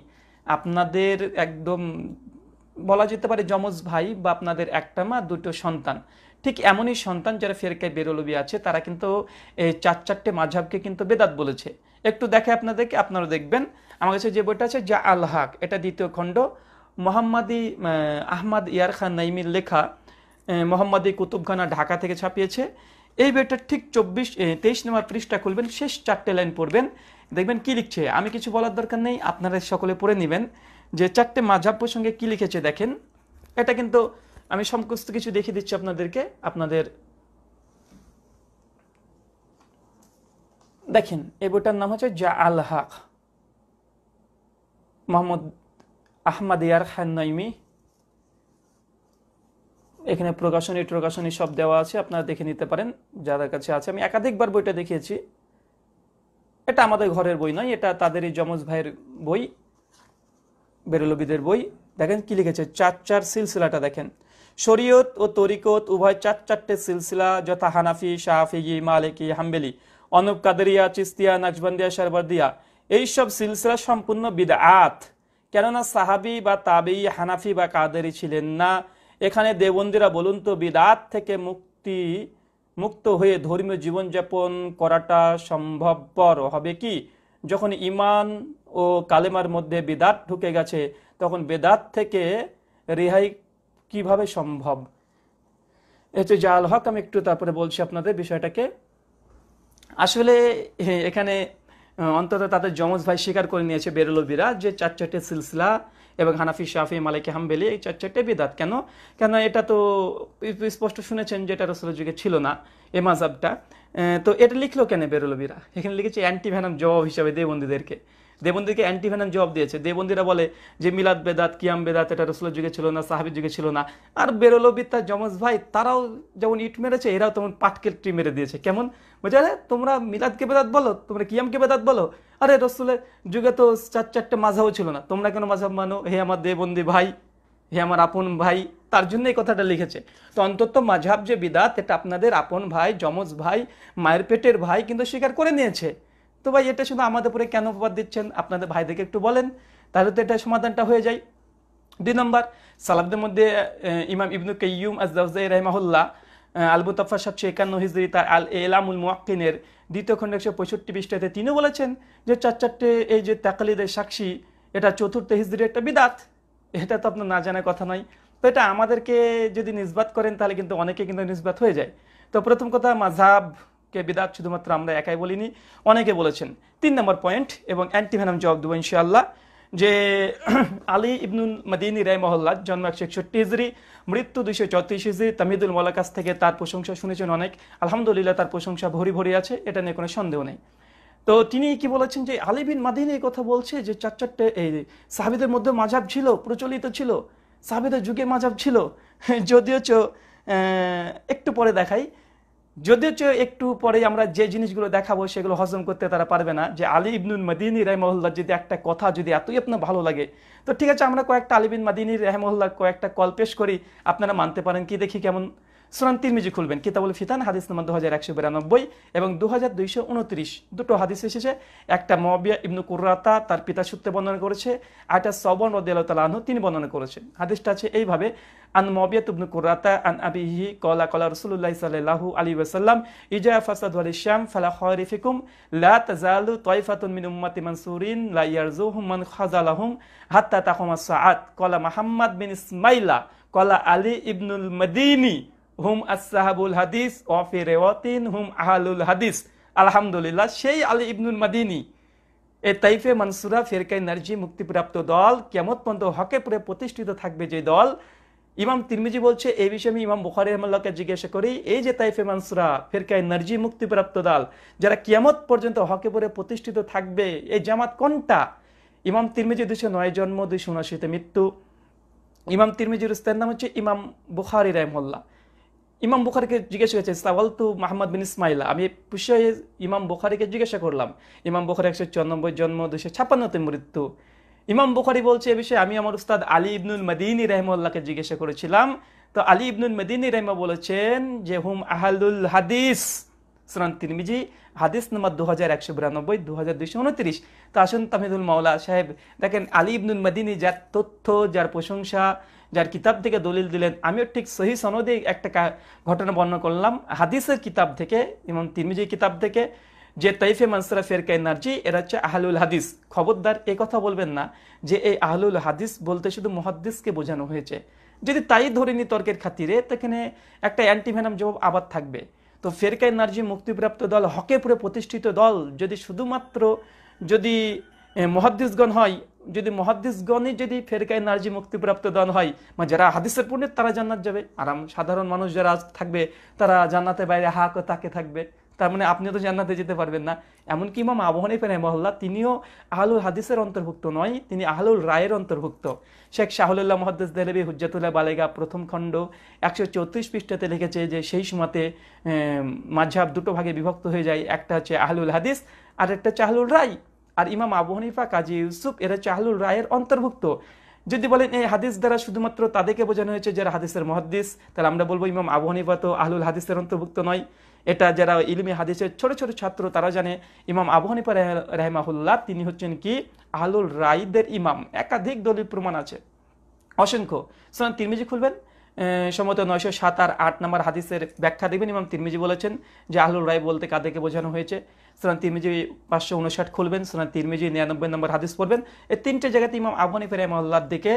আপনাদের একদম বলা যেতে পারে যমজ ভাই, বা আপনাদের একটা মা 2টো সন্তান, ঠিক এমনই সন্তান যারা ফেরকায়ে বেরলবি আছে, তারা কিন্তু এই 4-4টে মাযহাবকে কিন্তু বেদাত বলেছে। একটু দেখে আপনাদেরকে, আপনারা দেখবেন। আমার কাছে যে বইটা আছে যা আল হক, এটা 2য় খণ্ড, মোহাম্মদী আহমদ ইয়ার খান নাইমির লেখা, মোহাম্মদী কুতুবখানা, ঢাকা থেকে ছাপিয়েছে। এই বইটার ঠিক 23 নম্বর পৃষ্ঠা খুলবেন, শেষ 4টে লাইন পড়বেন, দেখবেন কি লিখছে। আমি কিছু বলার দরকার নেই, আপনারা সকলে পড়ে নেবেন যে 4টে মাযহাব প্রসঙ্গে কি লিখেছে। দেখেন, এটা কিন্তু আমি সমস্ত কিছু দেখিয়ে দিচ্ছি আপনাদেরকে। আপনাদের দেখেন, এই বইটার নাম হচ্ছে যা আল হক, মোহাম্মদ আহমদ ইয়ার খান নাইমি। এখানে প্রকাশনী সব দেওয়া আছে, আপনারা দেখে নিতে পারেন যাদের কাছে আছে। আমি একাধিকবার বইটা দেখিয়েছি। এটা আমাদের ঘরের বই নয়, এটা তাদেরই যমজ ভাইয়ের বই। বেরলভীদের বই, দেখেন কি লিখেছে, চার চার সিলসিলাটা দেখেন। শরীয়ত ও তরিকত উভয় চার চারটে সিলসিলা, যথা হানাফি, শাফিঈ, মালিকি, হাম্বলি, অনুপ, কাদেরিয়া, চিস্তিয়া, নাকশবন্দিয়া, শারবাদিয়া, এইসব সিলসিলা সম্পূর্ণ বিদআত। কেননা সাহাবি বা তাবেঈ হানাফি বা কাদেরি ছিলেন না। এখানে দেওবন্দিরা বলুন তো বিদআত থেকে মুক্ত হয়ে ধর্মীয় জীবনযাপন করাটা সম্ভবপর হবে কি? যখন ইমান ও কালেমার মধ্যে বিদাত ঢুকে গেছে, তখন বেদাত থেকে রেহাই কিভাবে সম্ভব? এতে জাল হক, আমি একটু তারপরে বলছি আপনাদের বিষয়টাকে। আসলে এখানে অন্তত তাদের যমজ ভাই স্বীকার করে নিয়েছে বেরলভীরা যে চার চারটে সিলসিলা এবং হানাফি, শাফি, মালিকি, হাম্বলি এই চার চারটে বিদাত। কেন এটা তো স্পষ্ট শুনেছেন যে এটা রাসূলের যুগে ছিল না এই মাযহাবটা। তো এটা লিখলো কেন বেরলভীরা? এখানে লিখেছে অ্যান্টি ভ্যানাম জবাব হিসাবে দেবন্দীকে অ্যান্টি ভ্যানাম জবাব দিয়েছে। দেবন্দীরা বলে যে মিলাদ বেদাত, কিয়াম বেদাত এটা রাসূলের যুগে ছিল না, সাহাবীর যুগে ছিল না। আর বেরলভী তার যমজ ভাই তারাও যেমন ইট মেরেছে, এরাও তেমন পাটকেলটি মেরে দিয়েছে। কেমন বোঝা যায়? তোমরা মিলাদকে বেদাত বলো, তোমরা কিয়ামকে বেদাত বলো, আরে রাসূলের যুগে তো চার চারটে মাযহাবও ছিল না, তোমরা কেন মাযহাব মানো? হে আমার দেবন্দী ভাই, হে আমার আপন ভাই, তার জন্য এই কথাটা লিখেছে। তো অন্তত মাযহাব যে বিদাত, এটা আপনাদের আপন ভাই, যমজ ভাই, মায়ের পেটের ভাই কিন্তু স্বীকার করে নিয়েছে। তো ভাই এটা শুধু আমাদের উপরে কেন প্রবাদ দিচ্ছেন? আপনাদের ভাইদেরকে একটু বলেন, তাহলে তো এটা সমাধানটা হয়ে যায়। 2 নম্বর, সালাফদের মধ্যে ইমাম ইবনু কাইয়ুম আজ-জাওজাই রাহিমাহুল্লাহ আল মুতাফা 751 হিজরি তার আল ইলামুল মুওয়াক্কিনের 2য় খণ্ড 165 পৃষ্ঠাতে তিনিও বলেছেন যে চার চারটে এই যে তাকলিদের সাক্ষী, এটা 4th হিজরির একটা বিদাত। এটা তো আপনার না জানার কথা নয়। তো এটা আমাদেরকে যদি নিসবাত করেন তাহলে কিন্তু অনেকে কিন্তু নিসবাত হয়ে যায়। তো প্রথম কথা, মাযহাবকে বিদাত শুধুমাত্র আমরা একাই বলিনি, অনেকে বলেছেন। 3 নম্বর পয়েন্ট, এবং অ্যান্টি ভ্যানাম জবাব দেবো ইনশাআল্লাহ, যে আলী ইবনুল মাদিনী রাহিমাহুল্লাহ জন্ম 161 হিজরি, মৃত্যু 234 হিজরি। তামিদুল মওলার কাছ থেকে তার প্রশংসা শুনেছেন অনেক, আলহামদুলিল্লাহ তার প্রশংসা ভরি ভরি আছে, এটা নিয়ে কোনো সন্দেহ নেই। তো তিনি কি বলেছেন যে আলী বিন মাদিনী এই কথা বলছে যে চার চারটে এই সাহাবীদের মধ্যে মাযহাব ছিল, প্রচলিত ছিল, সাহাবীদের যুগে মাযহাব ছিল। যদিও একটু পরে দেখাই, একটু পরে আমরা যে জিনিসগুলো দেখাবো সেগুলো হজম করতে তারা পারবে না। যে আলী ইবনুল মাদিনী রাহিমাহুল্লাহ যদি একটা কথা যদি এতই আপনার ভালো লাগে, তো ঠিক আছে আমরা কয়েকটা আলী বিন মাদিনী রাহিমাহুল্লাহ কয়েকটা কল পেশ করি, আপনারা মানতে পারেন কি দেখি কেমন। সুনান তিরমিজি খুলবেন, কিতাবুল ফিতান, হাদিস নম্বর 2192 এবং 2229, দুটো হাদিস এসেছে। একটা মুআবিয়া ইবনু কুররাতা তার পিতা সূত্রে বর্ণনা করেছে, আর একটা সবন রাদিয়াল্লাহু তাআলা আনহু তিনি বর্ণনা করেছেন। হাদিসটা আছে এইভাবে, আন মুআবিয়া ইবনু কুররাতা আন আবিহি ক্বালা ক্বালা রাসূলুল্লাহ সাল্লাল্লাহু আলাইহি ওয়াসাল্লাম ইজা ফাসাদু আল শাম ফালা খায়রা ফিকুম লা তাজালু তাইফাতুন মিন উম্মতি মানসুরিন লা ইয়ারজুহুম মান খাযালাহুম হাত্তা তাকুমাস সাআত ক্বালা মুহাম্মদ বিন ইসমাইলা ক্বালা আলী ইবনুল মাদিনী হুম আসহাবুল হাদিস ওয়া ফি রিওয়ায়াতিন হুম আহলুল হাদিস। আলহামদুলিল্লাহ, সেই আলী ইবনুল মাদিনী এই তাইফে মানসুরা ফিরকায়ে নারজি মুক্তিপ্রাপ্ত দল কিয়ামত পর্যন্ত হকে পুরে প্রতিষ্ঠিত থাকবে যে দল। ইমাম তিরমিজি বলছে এই বিষয়ে আমি ইমাম বুখারী রাহিমাহুল্লাহকে জিজ্ঞাসা করি, এই যে তাইফে মানসুরা ফিরকায়ে নারজি মুক্তিপ্রাপ্ত দল যারা কিয়ামত পর্যন্ত হকে পুরে প্রতিষ্ঠিত থাকবে, এই জামাত কোনটা? ইমাম তিরমিজি 209 জন্ম, 279 মৃত্যু। ইমাম তিরমিজির উস্তাদের নাম হচ্ছে ইমাম বুখারী রাহিমাহুল্লাহ। ইমাম বুখারীকে জিজ্ঞাসা করেছে সাওয়ালতু মুহাম্মদ বিন ইসমাইলা, আমি বিষয়ে ইমাম বুখারীকে জিজ্ঞাসা করলাম। ইমাম বুখারী 194 জন্ম, 256 মৃত্যু। ইমাম বুখারী বলছে এ বিষয়ে আমি আমার উস্তাদ আলী ইবনুল মাদিনী রাহিমাহুল্লাহকে জিজ্ঞাসা করেছিলাম। তো আলী ইবনুল মাদিনী রাহিমাহুল্লাহ বলেছেন যে হুম আহলুল হাদিস। সুনান তিরমিজি হাদিস নম্বর 2192, 2229। তো আসুন তামিদুল মাওলা সাহেব দেখেন, আলী ইবনুল মাদিনী যার তথ্য, যার প্রশংসা, যার কিতাব থেকে দলিল দিলেন, আমিও ঠিক সহি সনদে একটা ঘটনা বর্ণনা করলাম হাদিসের কিতাব থেকে, ইমাম তিরমিজির কিতাব থেকে, যে তাইফে মানসুরা ফিরকায়ে নারজি এরা হচ্ছে আহলুল হাদিস। খবরদার এই কথা বলবেন না যে এই আহলুল হাদিস বলতে শুধু মুহাদ্দিসকে বোঝানো হয়েছে। যদি তাই ধরে নি তর্কের খাতিরে, সেখানে একটা অ্যান্টিভেনাম জবাব আবার থাকবে। তো ফিরকায়ে নারজি মুক্তিপ্রাপ্ত দল, হকে পুরে প্রতিষ্ঠিত দল যদি শুধুমাত্র যদি মুহাদ্দিসগণ হয়, যদি মুহাদ্দিসগণই যদি ফিরকায়ে নারজি মুক্তিপ্রাপ্ত দল হয়, মানে যারা হাদিসের পণ্ডিত তারা জান্নাত যাবে, আর সাধারণ মানুষ যারা থাকবে তারা জান্নাতের বাইরে হাক ও তাকে থাকবে, তার মানে আপনিও তো জান্নাতে যেতে পারবেন না। এমনকি ইমাম আবু হানিফা রাহিমাহুল্লাহ তিনিও আহলুল হাদিসের অন্তর্ভুক্ত নয়, তিনি আহলুল রায়ের অন্তর্ভুক্ত। শেখ শাহুল্লাহ মুহাদ্দিস দেহলভী হুজ্জাতুল্লাহ বালেগা প্রথম খণ্ড 134 পৃষ্ঠাতে লিখেছে যে সেই সময়তে মাযহাব দুটো ভাগে বিভক্ত হয়ে যায়, একটা হচ্ছে আহলুল হাদিস আর একটা হচ্ছে আহলুল রায়। আর ইমাম আবু হানিফা, কাজী ইউসুফ এরা হচ্ছে আহলুল রায়ের অন্তর্ভুক্ত। যদি বলেন এই হাদিস দ্বারা শুধুমাত্র তাদেরকে বোঝানো হয়েছে যারা হাদিসের মুহাদ্দিস, তাহলে আমরা বলবো ইমাম আবু হানিফা তো আহলুল হাদিসের অন্তর্ভুক্ত নয়। এটা যারা ইলমি হাদিসের ছোট ছোট ছাত্র তারা জানে ইমাম আবু হানিফা রাহিমাহুল্লাহ তিনি হচ্ছেন কি আহলুল রায়দের ইমাম। একাধিক দলিল প্রমাণ আছে অসংখ্য। সুনান তিরমিজি খুলবেন, সম্ভবত 907 আর 8 নম্বর হাদিসের ব্যাখ্যা দেখবেন। ইমাম তিরমিজি বলেছেন যে আহলুল রায় বলতে কাদেরকে বোঝানো হয়েছে। সুনান তিরমিজি 559 খুলবেন, সুনান তিরমিজি 99 নম্বর হাদিস পড়বেন। এই তিনটে জায়গাতে ইমাম আবু হানিফা রাহিমাহুল্লাহর দিকে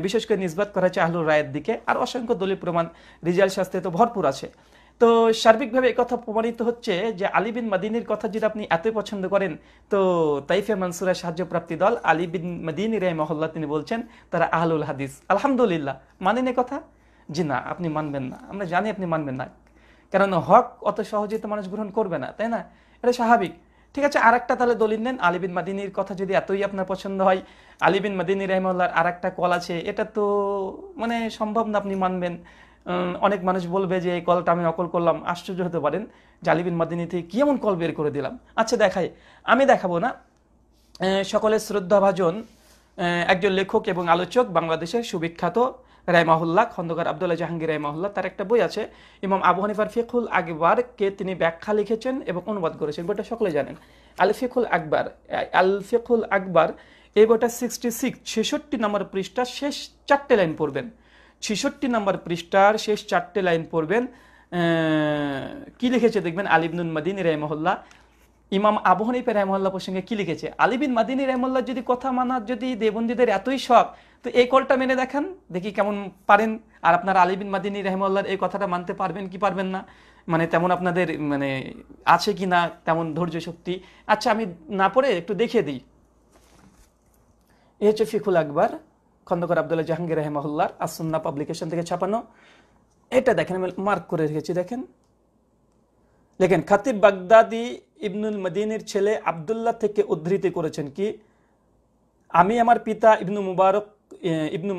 বিশেষ করে নিসবত করা হয়েছে আহলুল রায়ের দিকে। আর অসংখ্য দলিল প্রমাণ রিজাল শাস্ত্রে তো ভরপুর আছে। তো সার্বিকভাবে এই কথা প্রমাণিত হচ্ছে যে আলী বিন মাদিনীর কথা যদি আপনি এতই পছন্দ করেন, তো তাইফে মানসুরা সাহায্যপ্রাপ্তি দল আলী বিন মাদিনী রাহিমাহুল্লাহ তিনি বলছেন তারা আহলুল হাদিস। আলহামদুলিল্লাহ, মানেন এই কথা? জি না, আপনি মানবেন না, আমরা জানি আপনি মানবেন না, কারণ হক অত সহজে তো মানুষ গ্রহণ করবে না, তাই না? এটা স্বাভাবিক। ঠিক আছে, আর একটা তাহলে দলিল নেন। আলী বিন মাদিনীর কথা যদি এতই আপনার পছন্দ হয়, আলী বিন মাদিনী রাহিমাহুল্লাহর আর একটা কল আছে, এটা তো মানে সম্ভব না আপনি মানবেন। অনেক মানুষ বলবে যে এই কলটা আমি নকল করলাম, আশ্চর্য হতে পারেন যে আলী বিন মাদিনী থেকে কি এমন কল বের করে দিলাম। আচ্ছা দেখাই, আমি দেখাবো না। সকলের শ্রদ্ধাভাজন একজন লেখক এবং আলোচক, বাংলাদেশের সুবিখ্যাত রাহিমাহুল্লাহ খন্দকার আব্দুল্লাহ জাহাঙ্গীর রাহিমাহুল্লাহ, তার একটা বই আছে ইমাম আবু হানিফার ফিকহুল আকবার কে তিনি ব্যাখ্যা লিখেছেন এবং অনুবাদ করেছেন। বইটা সকলে জানেন, আল ফিকহুল আকবার। আল ফিকহুল আকবার এই বইটা 66 নম্বর পৃষ্ঠা শেষ 4টে লাইন পড়বেন। 66 নম্বর পৃষ্ঠার শেষ 4টে লাইন পড়বেন। কি লিখেছে দেখবেন আলী ইবনুল মাদিনী রাহিমাহুল্লাহ ইমাম আবু হানিফা রাহিমাহুল্লাহ প্রসঙ্গে কি লিখেছে। আলী বিন মাদিনী রাহিমাহুল্লাহ যদি কথা মানার যদি দেবন্দীদের এতই শখ, তো এই কলটা মেনে দেখান, দেখি কেমন পারেন। আর আপনারা আলী বিন মাদিনী রাহিমাহুল্লাহর এই কথাটা মানতে পারবেন কি পারবেন না, মানে তেমন আপনাদের মানে আছে কি না তেমন ধৈর্য শক্তি। আচ্ছা আমি না পড়ে একটু দেখিয়ে দিই। এই হচ্ছে ফিকুল আকবর খন্দকার আব্দুল্লাহ জাহাঙ্গীর রাহিমাহুল্লাহর আসুন্নাহ পাবলিকেশন থেকে ছাপানো। এটা দেখেন, আমি মার্ক করে রেখেছি, দেখেন লেখেন খাতিব বাগদাদি ইবনুল মাদিনীর ছেলে আব্দুল্লাহ থেকে উদ্ধৃতি করেছেন কি, আমি আমার পিতা ইবনু মুবারক ইবনু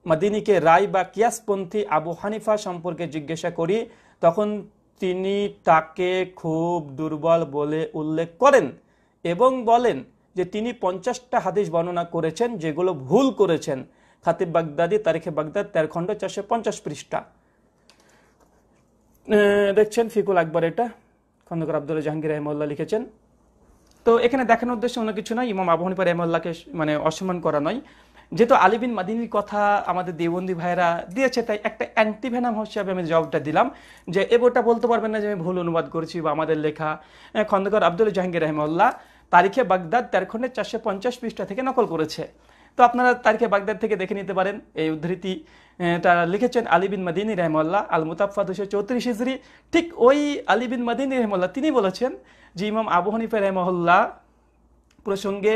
মাদিনীকে রায় বা কিয়াসপন্থী আবু হানিফা সম্পর্কে জিজ্ঞাসা করি, তখন তিনি তাকে খুব দুর্বল বলে উল্লেখ করেন এবং বলেন যে তিনি 50টা হাদিস বর্ণনা করেছেন যেগুলো ভুল করেছেন। খাতিব বাগদাদি তারিখে বাগদাদ 13 খণ্ড 450 পৃষ্ঠা। দেখছেন ফিকুল আকবর, এটা খন্দকার আব্দুল্লাহ জাহাঙ্গীর রাহিমাহুল্লাহ লিখেছেন। তো এখানে দেখানোর উদ্দেশ্য অন্য কিছু নয়, ইমাম আবু হানিফা রাহিমাহুল্লাহকে মানে অসম্মান করা নয়। যেহেতু আলী বিন মাদিনীর কথা আমাদের দেওবন্দি ভাইরা দিয়েছে, তাই একটা অ্যান্টিভেনাম হিসাবে আমি জবাবটা দিলাম যে এ বইটা বলতে পারবেন না যে আমি ভুল অনুবাদ করেছি বা আমাদের লেখা। খন্দকার আব্দুল্লাহ জাহাঙ্গীর রাহিমাহুল্লাহ তারিখে বাগদাদ 13 খণ্ডের 450 পৃষ্ঠা থেকে নকল করেছে। তো আপনারা তারিখে বাগদাদ থেকে দেখে নিতে পারেন এই উদ্ধৃতি। তারা লিখেছেন আলী বিন মাদিনী রাহিমাহুল্লাহ আল মুতাফা 234 হিজরি। ঠিক ওই আলী বিন মাদিনী রাহিমাহুল্লাহ তিনি বলেছেন যে ইমাম আবু হানিফা রাহিমাহুল্লাহ প্রসঙ্গে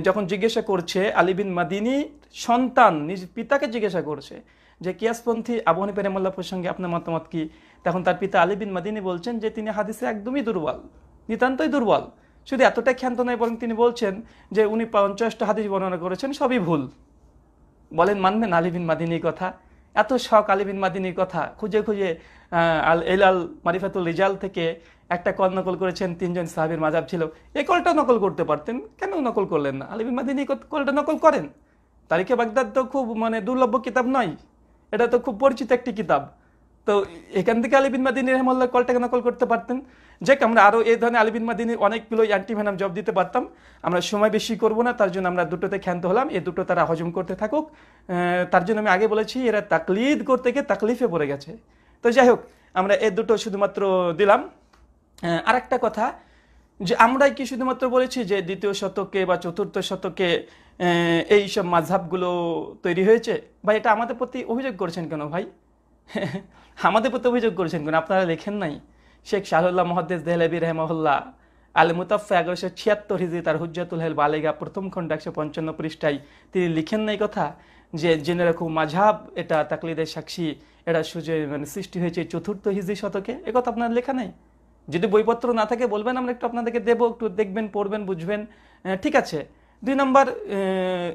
যখন জিজ্ঞাসা করছে, আলী বিন মাদিনী সন্তান নিজ পিতাকে জিজ্ঞাসা করছে যে কিয়াসপন্থী আবু হানিফা রাহিমাহুল্লাহ প্রসঙ্গে আপনার মতামত কি, তখন তার পিতা আলী বিন মাদিনী বলছেন যে তিনি হাদিসে একদমই দুর্বল, নিতান্তই দুর্বল। শুধু এতটাই ক্ষান্ত নয়, বরং তিনি বলছেন যে উনি 50টা হাদিস বর্ণনা করেছেন, সবই ভুল। বলেন মানবেন আলী বিন মাদিনীর কথা? এত শখ আলী বিন মাদিনীর কথা, খুঁজে খুঁজে আল এলাল মারিফাতুল রিজাল থেকে একটা কল নকল করেছেন, 3 জন সাহাবীর মাযহাব ছিল। এই কলটা নকল করতে পারতেন, কেন নকল করলেন না? আলী বিন মাদিনী কলটা নকল করেন। তারিখে বাগদাদ তো খুব মানে দুর্লভ কিতাব নয়, এটা তো খুব পরিচিত একটি কিতাব। তো এখান থেকে আলী বিন মাদিনী রাহিমাহুল্লাহ কলটাকে নকল করতে পারতেন। যে আমরা আরো এই ধরনের আলী বিন মাদিনীর অনেকগুলো অ্যান্টিভেনাম জব দিতে পারতাম। আমরা সময় বেশি করব না, তার জন্য আমরা দুটোতে ক্ষান্ত হলাম। এই দুটো তারা হজম করতে থাকুক। তার জন্য আমি আগে বলেছি এরা তাকলিদ করতে গিয়ে তাকলিফে পড়ে গেছে। তো যাই হোক, আমরা এই দুটো শুধুমাত্র দিলাম। আর একটা কথা, যে আমরাই কি শুধুমাত্র বলেছি যে 2য় শতকে বা 4র্থ শতকে এই সব মাযহাবগুলো তৈরি হয়েছে? ভাই এটা আমাদের প্রতি অভিযোগ করেছেন কেন ভাই? আমাদের প্রতি অভিযোগ করেছেন কেন? আপনারা লেখেন নাই? শেখ শাহুল্লাহ মুহাদ্দিস দেহলভী রাহিমাহুল্লাহ আল মুতাফা 1176 হিজরি তার হুজ্জাতুল হেল বালিগা 1ম খণ্ড 155 পৃষ্ঠায় তিনি লিখেন নাই কথা যে জেনে রাখো মাযহাব এটা তাকলিদের সাক্ষী, এটা মানে সৃষ্টি হয়েছে 4র্থ হিজরি শতকে? এ কথা আপনার লেখা নাই? যদি বইপত্র না থাকে বলবেন, আমরা একটু আপনাদেরকে দেবো, একটু দেখবেন, পড়বেন, বুঝবেন। ঠিক আছে। 2 নম্বর,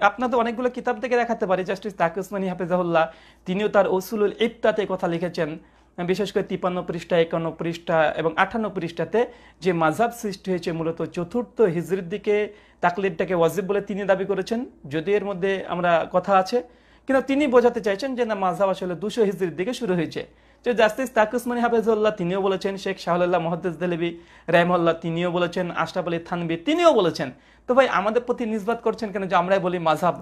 আপনাদের অনেকগুলো কিতাব থেকে দেখাতে পারি। জাস্টিস তাকি উসমানী হাফেজাহুল্লাহ তিনিও তার উসুলুল ইফতাতে কথা লিখেছেন বিশেষ করে 53 পৃষ্ঠা, 51 পৃষ্ঠা এবং 58 পৃষ্ঠাতে যে মাযহাব সৃষ্টি হয়েছে মূলত চতুর্থ হিজরির দিকে তাকলিদটাকে ওয়াজিব বলে তিনি দাবি করেছেন। যদিও এর মধ্যে আমরা কথা আছে, কিন্তু তিনি বোঝাতে চাইছেন যে না, মাযহাব আসলে 200 হিজরির দিকে শুরু হয়েছে। যে জাস্টিস তাকি উসমানী হাফেজুল্লাহ তিনিও বলেছেন, শেখ শাহুল্লাহ মুহাদ্দিস দেহলভী রাহিমাহুল্লাহ তিনিও বলেছেন, আশরাফ আলী থানভী তিনিও বলেছেন। তো ভাই আমাদের প্রতি নিসবত করছেন কেন যে আমরাই বলি মাযহাব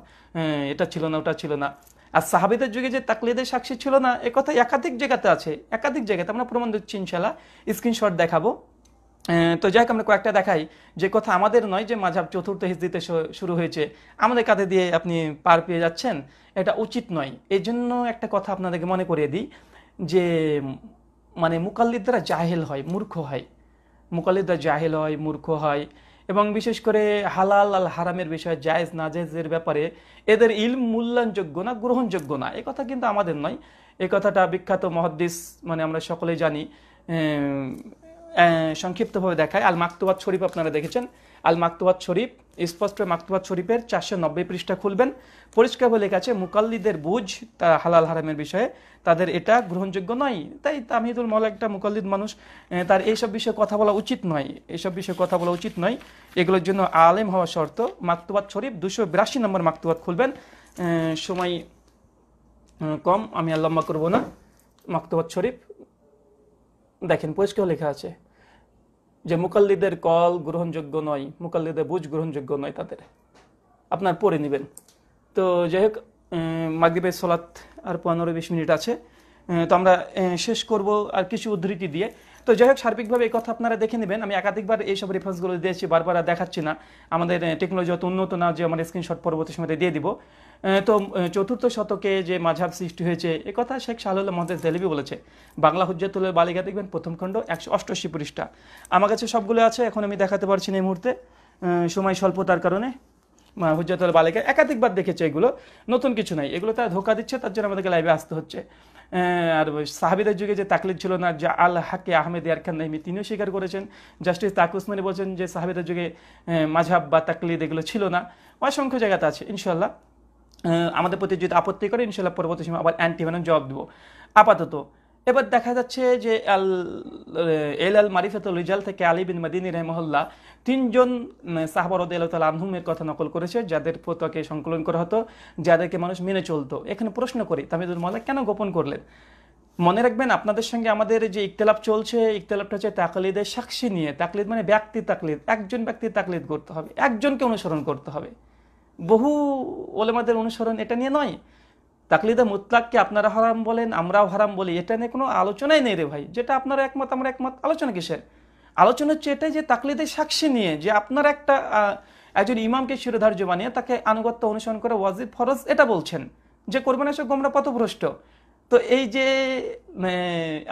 এটা ছিল না, ওটা ছিল না? আর সাহাবীদের যুগে যে তাকলিদের সাক্ষী ছিল না, এ কথা একাধিক জায়গাতে আছে, একাধিক জায়গাতে আমরা প্রমাণ দিচ্ছি, ইনশাআল্লাহ স্ক্রিনশট দেখাবো। তো যাই হোক, আমরা কয়েকটা দেখাই যে কথা আমাদের নয় যে মাযহাব চতুর্থ হিজরিতে শুরু হয়েছে, আমাদের কাঁধে দিয়ে আপনি পার পেয়ে যাচ্ছেন, এটা উচিত নয়। এই জন্য একটা কথা আপনাদেরকে মনে করিয়ে দিই যে মানে মুকাল্লিদরা জাহেল হয়, মূর্খ হয়, মুকাল্লিদরা জাহেল হয়, মূর্খ হয়, এবং বিশেষ করে হালাল আল হারামের বিষয়ে, জায়েজ না জায়েজের ব্যাপারে এদের ইলম মূল্যায়নযোগ্য না, গ্রহণযোগ্য না। এই কথা কিন্তু আমাদের নয়, এই কথাটা বিখ্যাত মুহাদ্দিস মানে আমরা সকলেই জানি, সংক্ষিপ্তভাবে দেখায়। আল মাকতুবাত শরীফ আপনারা দেখেছেন, আল মাকতুবাত শরীফ, স্পষ্ট মাকতুবাত শরীফের 490 পৃষ্ঠা খুলবেন, পরিষ্কারভাবে লেখা আছে মুকাল্লিদের বুঝ তা হালাল হারামের বিষয়ে তাদের এটা গ্রহণযোগ্য নয়। তাই তামিদুল মাওলা একটা মুকাল্লিদ মানুষ, তার এইসব বিষয়ে কথা বলা উচিত নয়, এইসব বিষয়ে কথা বলা উচিত নয়, এগুলোর জন্য আলেম হওয়া শর্ত। মাকতুবাত শরীফ 282 নম্বর মাকতুবাত খুলবেন, সময় কম, আমি আর লম্বা করবো না। মাকতুবাত শরীফ দেখেন, পরিষ্কার লেখা আছে যে মুকাল্লিদের কল গ্রহণযোগ্য নয়, মুকাল্লিদের বুঝ গ্রহণযোগ্য নয় তাদের, আপনার পড়ে নেবেন। তো যাই হোক, মাগরিবের সালাত আর 15-20 মিনিট আছে, তো আমরা শেষ করব আর কিছু উদ্ধৃতি দিয়ে। তো যাই হোক, সার্বিকভাবে এই কথা আপনারা দেখে নেবেন। আমি একাধিকবার এইসব রেফারেন্সগুলো দিয়েছি, বারবার আর দেখাচ্ছি না, আমাদের টেকনোলজি অত উন্নত না যে আমার স্ক্রিনশট পরবর্তী সময় দিয়ে দিব। তো চতুর্থ শতকে যে মাযহাব সৃষ্টি হয়েছে এ কথা শেখ শাহুল্লাহ মুহাদ্দিস দেহলভী বলেছে। বাংলা হুজ্জাতুল বালিগা দেখবেন প্রথম খণ্ড 188 পৃষ্ঠা। আমার কাছে সবগুলো আছে, এখন আমি দেখাতে পারছি না এই মুহূর্তে, সময় স্বল্পতার কারণে। হুজ্জাতুল বালিগা একাধিকবার দেখেছে, এগুলো নতুন কিছু নাই, এগুলো তারা ধোকা দিচ্ছে, তার জন্য আমাদেরকে লাইভে আসতে হচ্ছে। আর সাহাবীদের যুগে যে তাকলিদ ছিল না, যা আল হাকে আহমেদ ইয়ারখান নাইমি তিনিও স্বীকার করেছেন। জাস্টিস তাকি উসমানী বলছেন যে সাহাবীদের যুগে মাযহাব বা তাকলিদ এগুলো ছিল না। অসংখ্য জায়গাতে আছে, ইনশাআল্লাহ আমাদের প্রতি যদি আপত্তি করে ইনশাআল্লাহ পরবর্তী সময় আবার অ্যান্টিভেনম জবাব দেবো। আপাতত এবার দেখা যাচ্ছে যে আল মারিফাতুল রিজাল থেকে আলী বিন মাদিনী রাহিমাহুল্লাহ 3 জন সাহাবা রাদিয়াল্লাহু তাআলা আনহুমের কথা নকল করেছে, যাদের ফতোয়াকে সংকলন করা হতো, যাদেরকে মানুষ মেনে চলতো। এখানে প্রশ্ন করি, তামিদুল মাওলা কেন গোপন করলেন? মনে রাখবেন, আপনাদের সঙ্গে আমাদের যে ইখতিলাফ চলছে, ইখতিলাফটা হচ্ছে তাকলিদের সাক্ষী নিয়ে। তাকলিদ মানে ব্যক্তি তাকলিদ, একজন ব্যক্তির তাকলিদ করতে হবে, একজনকে অনুসরণ করতে হবে, বহু ওলেমাদের অনুসরণ এটা নিয়ে নয়। তাকলিদে মুতলাককে আপনারা হারাম বলেন, আমরাও হারাম বলি, এটা নিয়ে কোনো আলোচনাই নেই রে ভাই। যেটা আপনারা একমত, আমরা একমত, আলোচনা কিসের? আলোচনা হচ্ছে এটাই যে তাকলিদের সাক্ষী নিয়ে, যে আপনারা একজন ইমামকে শিরোধার্য বানিয়ে তাকে আনুগত্য অনুসরণ করে ওয়াজিব ফরজ এটা বলছেন, যে করবেন এসব গোমরা পথভ্রষ্ট। তো এই যে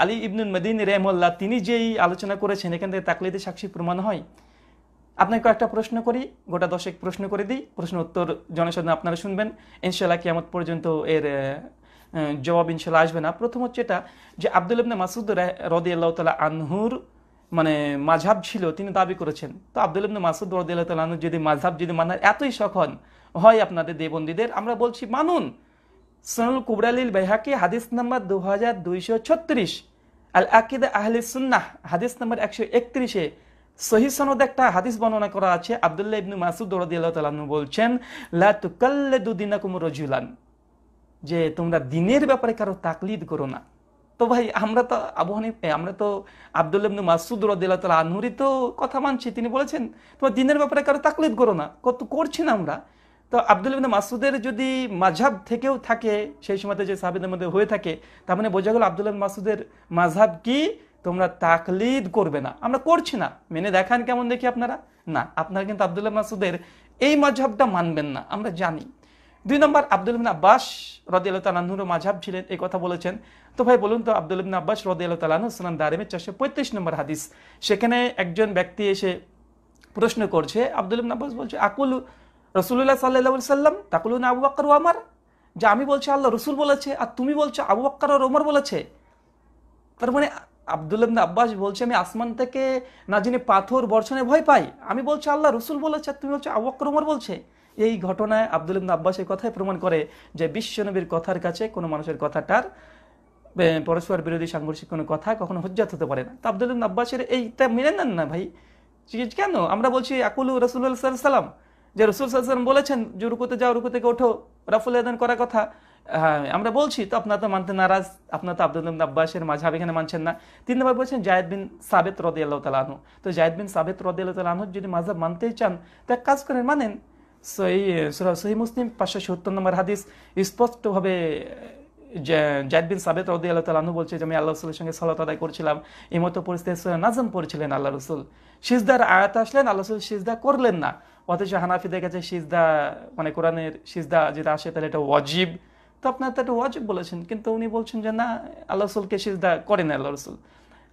আলী ইবনুল মাদিনী রাহিমাহুল্লাহ তিনি যেই আলোচনা করেছেন, এখান থেকে তাকলিদের সাক্ষী প্রমাণ হয়? আপনাকে কয়েকটা প্রশ্ন করি, গোটা 10 প্রশ্ন করে দিই, প্রশ্ন উত্তর জনসাধারণ আপনারা শুনবেন, ইনশাআল্লাহ কিয়ামত পর্যন্ত এর জবাব ইনশাআল্লাহ আসবে না। প্রথম হচ্ছে এটা যে আব্দুল্লাহ ইবনে মাসউদ রাদিয়াল্লাহু তাআলা আনহুর মানে মাযহাব ছিল, তিনি দাবি করেছেন। তো আব্দুল্লাহ ইবনে মাসউদ রাদিয়াল্লাহু তাআলা আনহু যদি মাযহাব যদি মানার এতই শখন হয় আপনাদের দেবন্দীদের, আমরা বলছি মানুন। সুনানুল কুবরা লিল বাইহাকি হাদিস নাম্বার 2236, আল আকিদা আহলে সুন্নাহ হাদিস নাম্বার 131-এ সহিহ সনদে একটা হাদিস বর্ণনা করা আছে। আব্দুল্লাহ ইবনে মাসউদ রাদিয়াল্লাহু তাআলা আনহু বলছেন, লা তুকাল্লিদু দীনাকুম রাজুলান, যে তোমরা দ্বীনের ব্যাপারে কারো তাকলিদ করো না। তো ভাই আমরা তো আমরা তো আব্দুল্লাহ ইবনে মাসউদ রাদিয়াল্লাহু তাআলা আনহুরই তো কথা মানছি, তিনি বলেছেন তোমরা দ্বীনের ব্যাপারে কারো তাকলিদ করো না, কত করছি না আমরা। তো আব্দুল্লাহ ইবনে মাসউদের যদি মাযহাব থেকেও থাকে, সেই সময়তে যে সাহাবীদের মধ্যে হয়ে থাকে, তার মানে বোঝা গেল আব্দুল্লাহ ইবনে মাসউদের মাযহাব কি, তোমরা তাকলিদ করবে না। আমরা করছি না, মেনে দেখান কেমন দেখি আপনারা। না, আপনারা কিন্তু আব্দুল্লাহ মাসউদের এই মাযহাবটা মানবেন না, আমরা জানি। 2 নম্বর, আব্দুল্লাহ ইবনে আব্বাস রাদিয়াল্লাহু তাআলা আনহুর মাযহাব ছিলেন, এই কথা বলেছেন। তো ভাই বলুন তো, আব্দুল্লাহ ইবনে আব্বাস রাদিয়াল্লাহু তাআলা আনহু সুনান দারিমি 435 নম্বর হাদিস, সেখানে একজন ব্যক্তি এসে প্রশ্ন করছে, আব্দুল্লাহ ইবনে আব্বাস বলছে, আকুল রাসূলুল্লাহ সাল্লাল্লাহু আলাইহি ওয়াসাল্লাম তাকুলুনা আবু বকর ওয়া ওমর, যে আমি বলছি আল্লাহ রাসূল বলেছে আর তুমি বলছো আবু বকর আর ওমর বলেছে। তার মানে আব্দুল্লাহ ইবনে আব্বাস বলছে আমি আসমান থেকে না জেনে পাথর বর্ষণে ভয় পাই, আমি বলছি আল্লাহ রাসূল বলেছে আর তুমি বলছো আবু বকর ওমর বলছে। এই ঘটনায় আব্দুল্লাহ ইবনে আব্বাস এই কথাই প্রমাণ করে যে বিশ্বনবীর কথার কাছে কোনো মানুষের কথাটার পরস্পর বিরোধী সাংঘর্ষিক কোনো কথা কখনো হুজ্জাত হতে পারে না। তো আব্দুল্লাহ ইবনে আব্বাসের এইটা মেনে নেন না ভাই, কেন? আমরা বলছি আকুলু রাসূলুল্লাহ সাল্লাল্লাহু আলাইহি সাল্লাম, যে রাসূল সাল্লাল্লাহু আলাইহি সাল্লাম বলেছেন যে রুকুতে যাও, রুকু থেকে ওঠো, রাফুল ইয়াদান করার কথা। হ্যাঁ, আমরা বলছি তো আপনারা তো মানতে নারাজ, আপনারা তো আব্দুল্লাহ ইবনে আব্বাসের মাযহাব এখানে মানছেন না। 3 নম্বর বলছেন জায়েদ বিন সাবিত রাদিয়াল্লাহু তাআলা আনহু। তো জায়েদ বিন সাবিত রাদিয়াল্লাহু তাআলা আনহু যদি মাযহাব মানতেই চান তো এক কাজ করেন, মানেন। সহিহ মুসলিম 570 নম্বর হাদিস স্পষ্টভাবে জায়েদ বিন সাবিত রাদিয়াল্লাহু তাআলা আনহু বলছে যে আমি আল্লাহ রাসূলের সঙ্গে সালাত আদায় করছিলাম, এই মতো পরিস্থিতিতে সূরা নাজম পড়ছিলেন আল্লাহ রাসূল, সিজদার আয়াত আসলেন, আল্লাহ রাসূল সিজদা করলেন না। অথচ হানাফিদের কাছে সিজদা মানে কোরআনের সিজদা যেটা আসে তাহলে এটা ওয়াজিব, তো আপনার তো এটা ওয়াজিব বলেছেন, কিন্তু উনি বলছেন যে না, আল্লাহ রাসূলকে সিজদা করেন আল্লাহ রাসূল।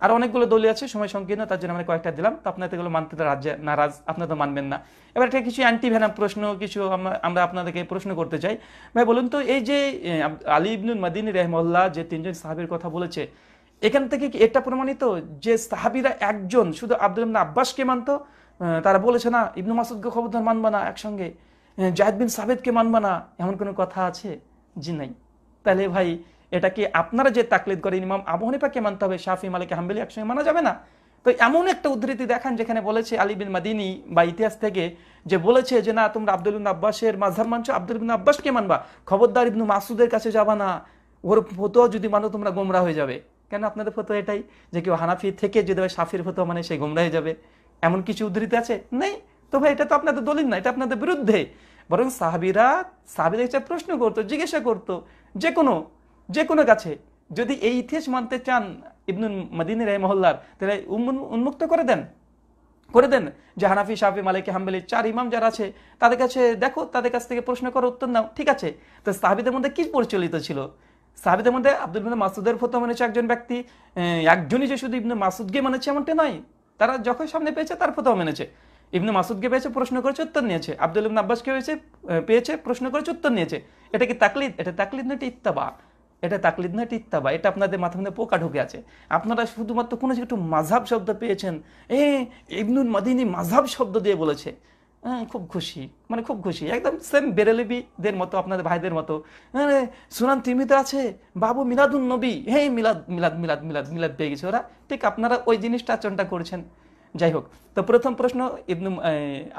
আর অনেকগুলো দলিল আছে, সময় সংকীর্ণ, তার জন্য আমরা কয়েকটা দিলাম। তো আপনার এগুলো মানতে নারাজ, আপনারা তো মানবেন না। এবার একটা কিছু অ্যান্টি ভেনাম প্রশ্ন কিছু আমরা আপনাদেরকে প্রশ্ন করতে চাই। ভাই বলুন তো, এই যে আলী ইবনুল মাদিনী রাহিমাহুল্লাহ যে 3জন সাহাবীর কথা বলেছে, এখান থেকে কি এটা প্রমাণিত যে সাহাবীরা একজন শুধু আব্দুল্লাহ ইবনে আব্বাসকে মানতো? তারা বলেছে না ইবনু মাসউদকে খবরদার মানবা না একসঙ্গে, জায়েদ বিন সাবিতকে মানবা না, এমন কোনো কথা আছে? জি নাই। তাহলে ভাই এটা কি আপনারা যে তাকলিদ করেন ইমাম আবু হানিফাকে মানতে হবে, শাফি মালিক হাম্বলি একসঙ্গে মানা যাবে না? তো এমন একটা উদ্ধৃতি দেখান যেখানে বলেছে আলী বিন মাদিনী বা ইতিহাস থেকে যে বলেছে যে না তোমরা আব্দুল্লাহ ইবনে আব্বাসের মাযহাব মানছো, আব্দুল্লাহ ইবনে আব্বাসকে মানবা, খবরদার ইবনু মাসউদের কাছে যাবা না, ওর ফতোয়া যদি মানো তোমরা গোমরাহ হয়ে যাবে। কেন আপনাদের ফতোয়া এটাই যে কেউ হানাফি থেকে যদি শাফির ফতোয়া মানে সে গোমরাহ হয়ে যাবে, এমন কিছু উদ্ধৃতি আছে? নেই। তো ভাই এটা তো আপনাদের দলিল না, এটা আপনাদের বিরুদ্ধে। বরং সাহাবীদের কাছে প্রশ্ন করতো, জিজ্ঞাসা করতো যে কোনো কাছে, যদি এই ইতিহাস মানতে চান ইবনুল মাদিনী রাহিমাহুল্লাহর, তাহলে উন্মুক্ত করে দেন যে হানাফি, শাফি, মালিকি, হাম্বলি 4 ইমাম যারা আছে তাদের কাছে দেখো, তাদের কাছ থেকে প্রশ্ন করো, উত্তর নাও, ঠিক আছে। তো সাহাবীদের মধ্যে কি পরিচালিত ছিল? সাহাবীদের মধ্যে আব্দুল্লাহ ইবনে মাসউদের ফতোয়া মেনেছে একজন ব্যক্তি, একজনই যে শুধু ইবনে মাসউদকে মানেছে এমনটা নয়, তারা যখন সামনে পেয়েছে তার ফতোয়া মেনেছে। ইবনে মাসউদকে পেয়েছে, প্রশ্ন করেছে, উত্তর নিয়েছে। আব্দুল্লাহ ইবনে আব্বাসকে পেয়েছে, প্রশ্ন করেছে, উত্তর নিয়েছে। এটা কি তাকলিদ? এটা তাকলিদ না, এটা ইত্তেবা। এটা তাকলিদ না, এটা ইত্তেবা। এটা আপনাদের মাথার মধ্যে পোকা ঢুকে আছে। আপনারা শুধুমাত্র কোনো একটু মাযহাব শব্দ পেয়েছেন, ইবনুল মাদিনী মাযহাব শব্দ দিয়ে বলেছে, খুব খুশি, মানে খুব খুশি, একদম সেম বেরেলভিদের মতো, আপনাদের ভাইদের মতো। সুনান তিরমিজিতে আছে বাবু মিলাদুন নবী, মিলাদ মিলাদ মিলাদ মিলাদ মিলাদ পেয়ে গেছে ওরা। ঠিক আপনারা ওই জিনিসটা আচরণটা করছেন। যাই হোক, তো প্রথম প্রশ্ন,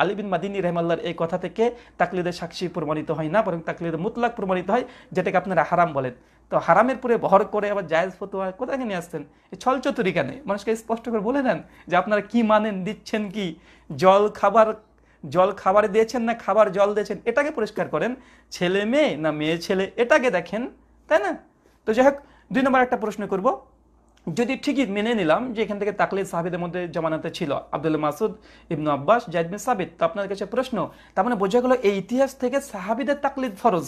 আলী বিন মাদিনী রাহিমাহুল্লাহর এই কথা থেকে তাকলিদের সাক্ষী প্রমাণিত হয় না, বরং তাকলিদের মুতলাক প্রমাণিত হয়, যেটাকে আপনারা হারাম বলেন। তো হারামের পরে ভর করে আবার জায়েজ ফতোয়া কোথায় নিয়ে আসছেন? এই ছল চতুরি কেন? মানুষকে স্পষ্ট করে বলে নেন যে আপনারা কি মানেন, দিচ্ছেন কি, জল খাবারে দিয়েছেন না খাবার জল দিয়েছেন, এটাকে পরিষ্কার করেন। ছেলে মেয়ে না মেয়ে ছেলে, এটাকে দেখেন, তাই না? তো যাই হোক, 2 নম্বর একটা প্রশ্ন করব। যদি ঠিকই মেনে নিলাম যে এখান থেকে তাকলিদ সাহাবীদের মধ্যে জামানাতে ছিল, আব্দুল্লাহ মাসউদ, ইবনু আব্বাস, জায়েদ বিন সাবিত, তো আপনার কাছে প্রশ্ন, তার মানে বোঝা গেল এই ইতিহাস থেকে সাহাবীদের তাকলিদ ফরজ,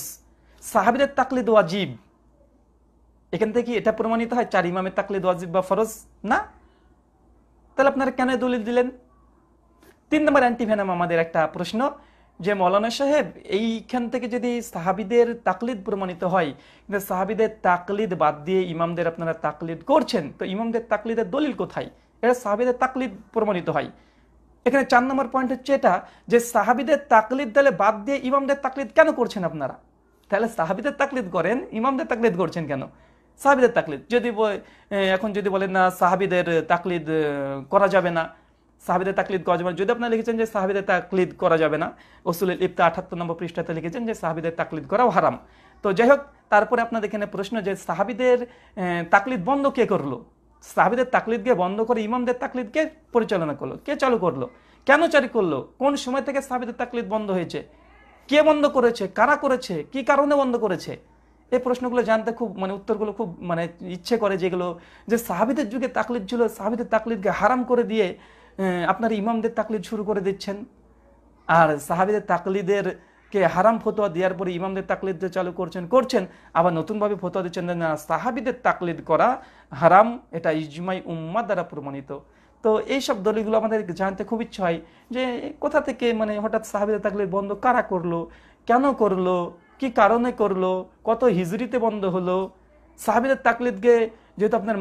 সাহাবীদের তাকলিদ ওয়াজিব। এখান থেকে এটা প্রমাণিত হয় 4 ইমামের তাকলিদ ওয়াজিব বা ফরজ না? তাহলে আপনারা কেন দলিল দিলেন? 3 নম্বর অ্যান্টিভেনাম আমাদের একটা প্রশ্ন, যে মৌলানা সাহেব এইখান থেকে যদি সাহাবীদের তাকলিদ প্রমাণিত হয়, কিন্তু সাহাবীদের তাকলিদ বাদ দিয়ে ইমামদের আপনারা তাকলিদ করছেন, তো ইমামদের তাকলিদের দলিল কোথায়? এটা সাহাবীদের তাকলিদ প্রমাণিত হয়। এখানে 4 নম্বর পয়েন্ট হচ্ছে এটা, যে সাহাবীদের তাকলিদ তাহলে বাদ দিয়ে ইমামদের তাকলিদ কেন করছেন আপনারা? তাহলে সাহাবীদের তাকলিদ করেন, ইমামদের তাকলিদ করছেন কেন? সাহাবীদের তাকলিদ যদি এখন যদি বলেন না সাহাবীদের তাকলিদ করা যাবে না, সাহাবীদের তাকলিদ করা যাবে না, যদি আপনারা লিখেছেন যে সাহাবীদের তাকলিদ করা যাবে না, উসুলুল ইফতা 78 নম্বর পৃষ্ঠাতে লিখেছেন যে সাহাবীদের তাকলিদ করাও হারাম। তো যাই হোক, তারপরে আপনাদের এখানে প্রশ্ন যে সাহাবীদের তাকলিদ বন্ধ কে করলো? সাহাবীদের তাকলিদকে বন্ধ করে ইমামদের তাকলিদকে পরিচালনা করলো, কে চালু করলো, কেন চালু করলো, কোন সময় থেকে সাহাবীদের তাকলিদ বন্ধ হয়েছে, কে বন্ধ করেছে, কারা করেছে, কি কারণে বন্ধ করেছে? এই প্রশ্নগুলো জানতে খুব উত্তরগুলো খুব ইচ্ছে করে, যেগুলো যে সাহাবীদের যুগে তাকলিদ ছিল, সাহাবীদের তাকলিদকে হারাম করে দিয়ে আপনারা ইমামদের তাকলিদ শুরু করে দিচ্ছেন। আর সাহাবীদের তাকলিদের কে হারাম ফতোয়া দেওয়ার পরে ইমামদের তাকলিদ চালু করছেন, আবার নতুনভাবে ফতোয়া দিচ্ছেন না সাহাবীদের তাকলিদ করা হারাম, এটা ইজমাই উম্মাহ দ্বারা প্রমাণিত। তো এইসব দলিলগুলো আমাদের জানতে খুব ইচ্ছা হয় যে কোথা থেকে হঠাৎ সাহাবীদের তাকলিদ বন্ধ কারা করলো, কেন করলো, কি কারণে করলো, কত হিজরিতে বন্ধ হলো? সাহাবীদের তাকলিদকে যেহেতু আপনার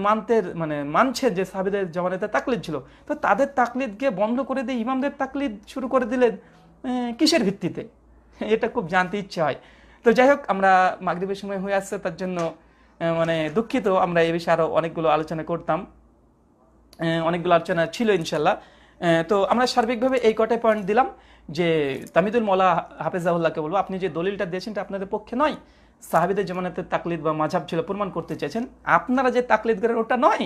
মানছেন যে সাহাবীদের জামানাতে তাকলিদ ছিল, তো তাদের তাকলিদকে বন্ধ করে দিয়ে ইমামদের তাকলিদ শুরু করে দিলেন কিসের ভিত্তিতে? এটা খুব জানতে ইচ্ছা হয়। তো যাই হোক, আমরা মাগরিবের সময় হয়ে আসছে, তার জন্য মানে দুঃখিত, আমরা এই বিষয়ে আরো অনেকগুলো আলোচনা করতাম, অনেকগুলো আলোচনা ছিল ইনশাল্লাহ। তো আমরা সার্বিকভাবে এই কটাই পয়েন্ট দিলাম যে তামিদুল মৌলা হাফেজাউল্লাহকে বলবো, আপনি যে দলিলটা দিয়েছেন এটা আপনাদের পক্ষে নয়। সাহাবিদের জামানাতে তাকলিদ বা মাঝহাব ছিল প্রমাণ করতে চেয়েছেন, আপনারা যে তাকলিদ করেন ওটা নয়,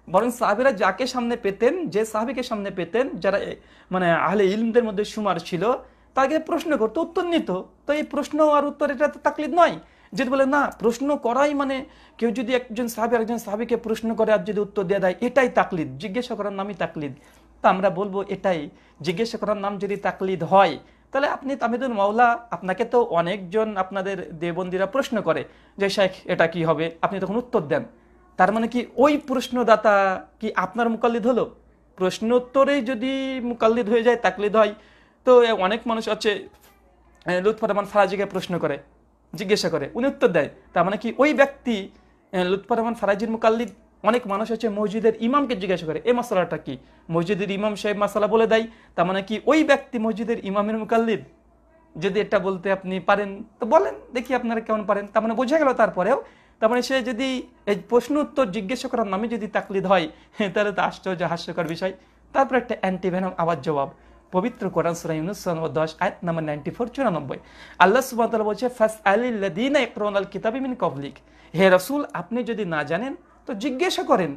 বরং সাহাবিরা যাকে সামনে পেতেন, যে সাহাবিকে সামনে পেতেন, যারা মানে আহলে ইলমদের মধ্যে সুমার ছিল, তাকে প্রশ্ন করতো, উত্তর নিত। তো এই প্রশ্ন আর উত্তর, এটা তো তাকলিদ নয়। যদি বলে না প্রশ্ন করাই মানে কেউ যদি একজন সাহাবী আরেকজন সাহাবীকে প্রশ্ন করে আর যদি উত্তর দিয়ে দেয় এটাই তাকলিদ, জিজ্ঞাসা করার নামই তাকলিদ, তা আমরা বলবো এটাই জিজ্ঞাসা করার নাম যদি তাকলিদ হয়, তাহলে আপনি তামিদুল মাওলা, আপনাকে তো অনেকজন আপনাদের দেবন্দীরা প্রশ্ন করে যে শেখ এটা কি হবে, আপনি তখন উত্তর দেন, তার মানে কি ওই প্রশ্নদাতা কি আপনার মুকাল্লিদ হলো? প্রশ্নোত্তরেই যদি মুকাল্লিদ হয়ে যায়, তাকলিদ হয়। তো অনেক মানুষ আছে লুৎফর রহমান ফারাজিকে প্রশ্ন করে, জিজ্ঞাসা করে, উনি উত্তর দেয়, তার মানে কি ওই ব্যক্তি লুৎফর রহমান ফারাজির মুকাল্লিদ। অনেক মানুষ আছে মসজিদের ইমামকে জিজ্ঞাসা করে এই মশলাটা কি, মসজিদের ইমাম সাহেব মশলা বলে দেয়, তার মানে কি ওই ব্যক্তি মসজিদের ইমামের মুকাল্লিদ? যদি এটা বলতে আপনি পারেন তো বলেন, দেখি আপনারা কেমন পারেন। তার মানে বোঝা গেল তারপরেও, তার মানে সে যদি এই প্রশ্ন উত্তর জিজ্ঞাসা করার নামে যদি তাকলিদ হয়, তাহলে তো আশ্চর্য হাস্যকর বিষয়। তারপর একটা অ্যান্টিভেনম আওয়াজ জবাব, পবিত্র কোরআন সূরা ইউনূস 10 আয়াত নাম্বার 94-94, আল্লাহ সুবহানাহু ওয়া তাআলা বলছে ফাসআলিল্লাযীনা ইয়াকরাউনাল কিতাবা মিন ক্বাবলিক, হে রাসূল আপনি যদি না জানেন তো জিজ্ঞাসা করেন।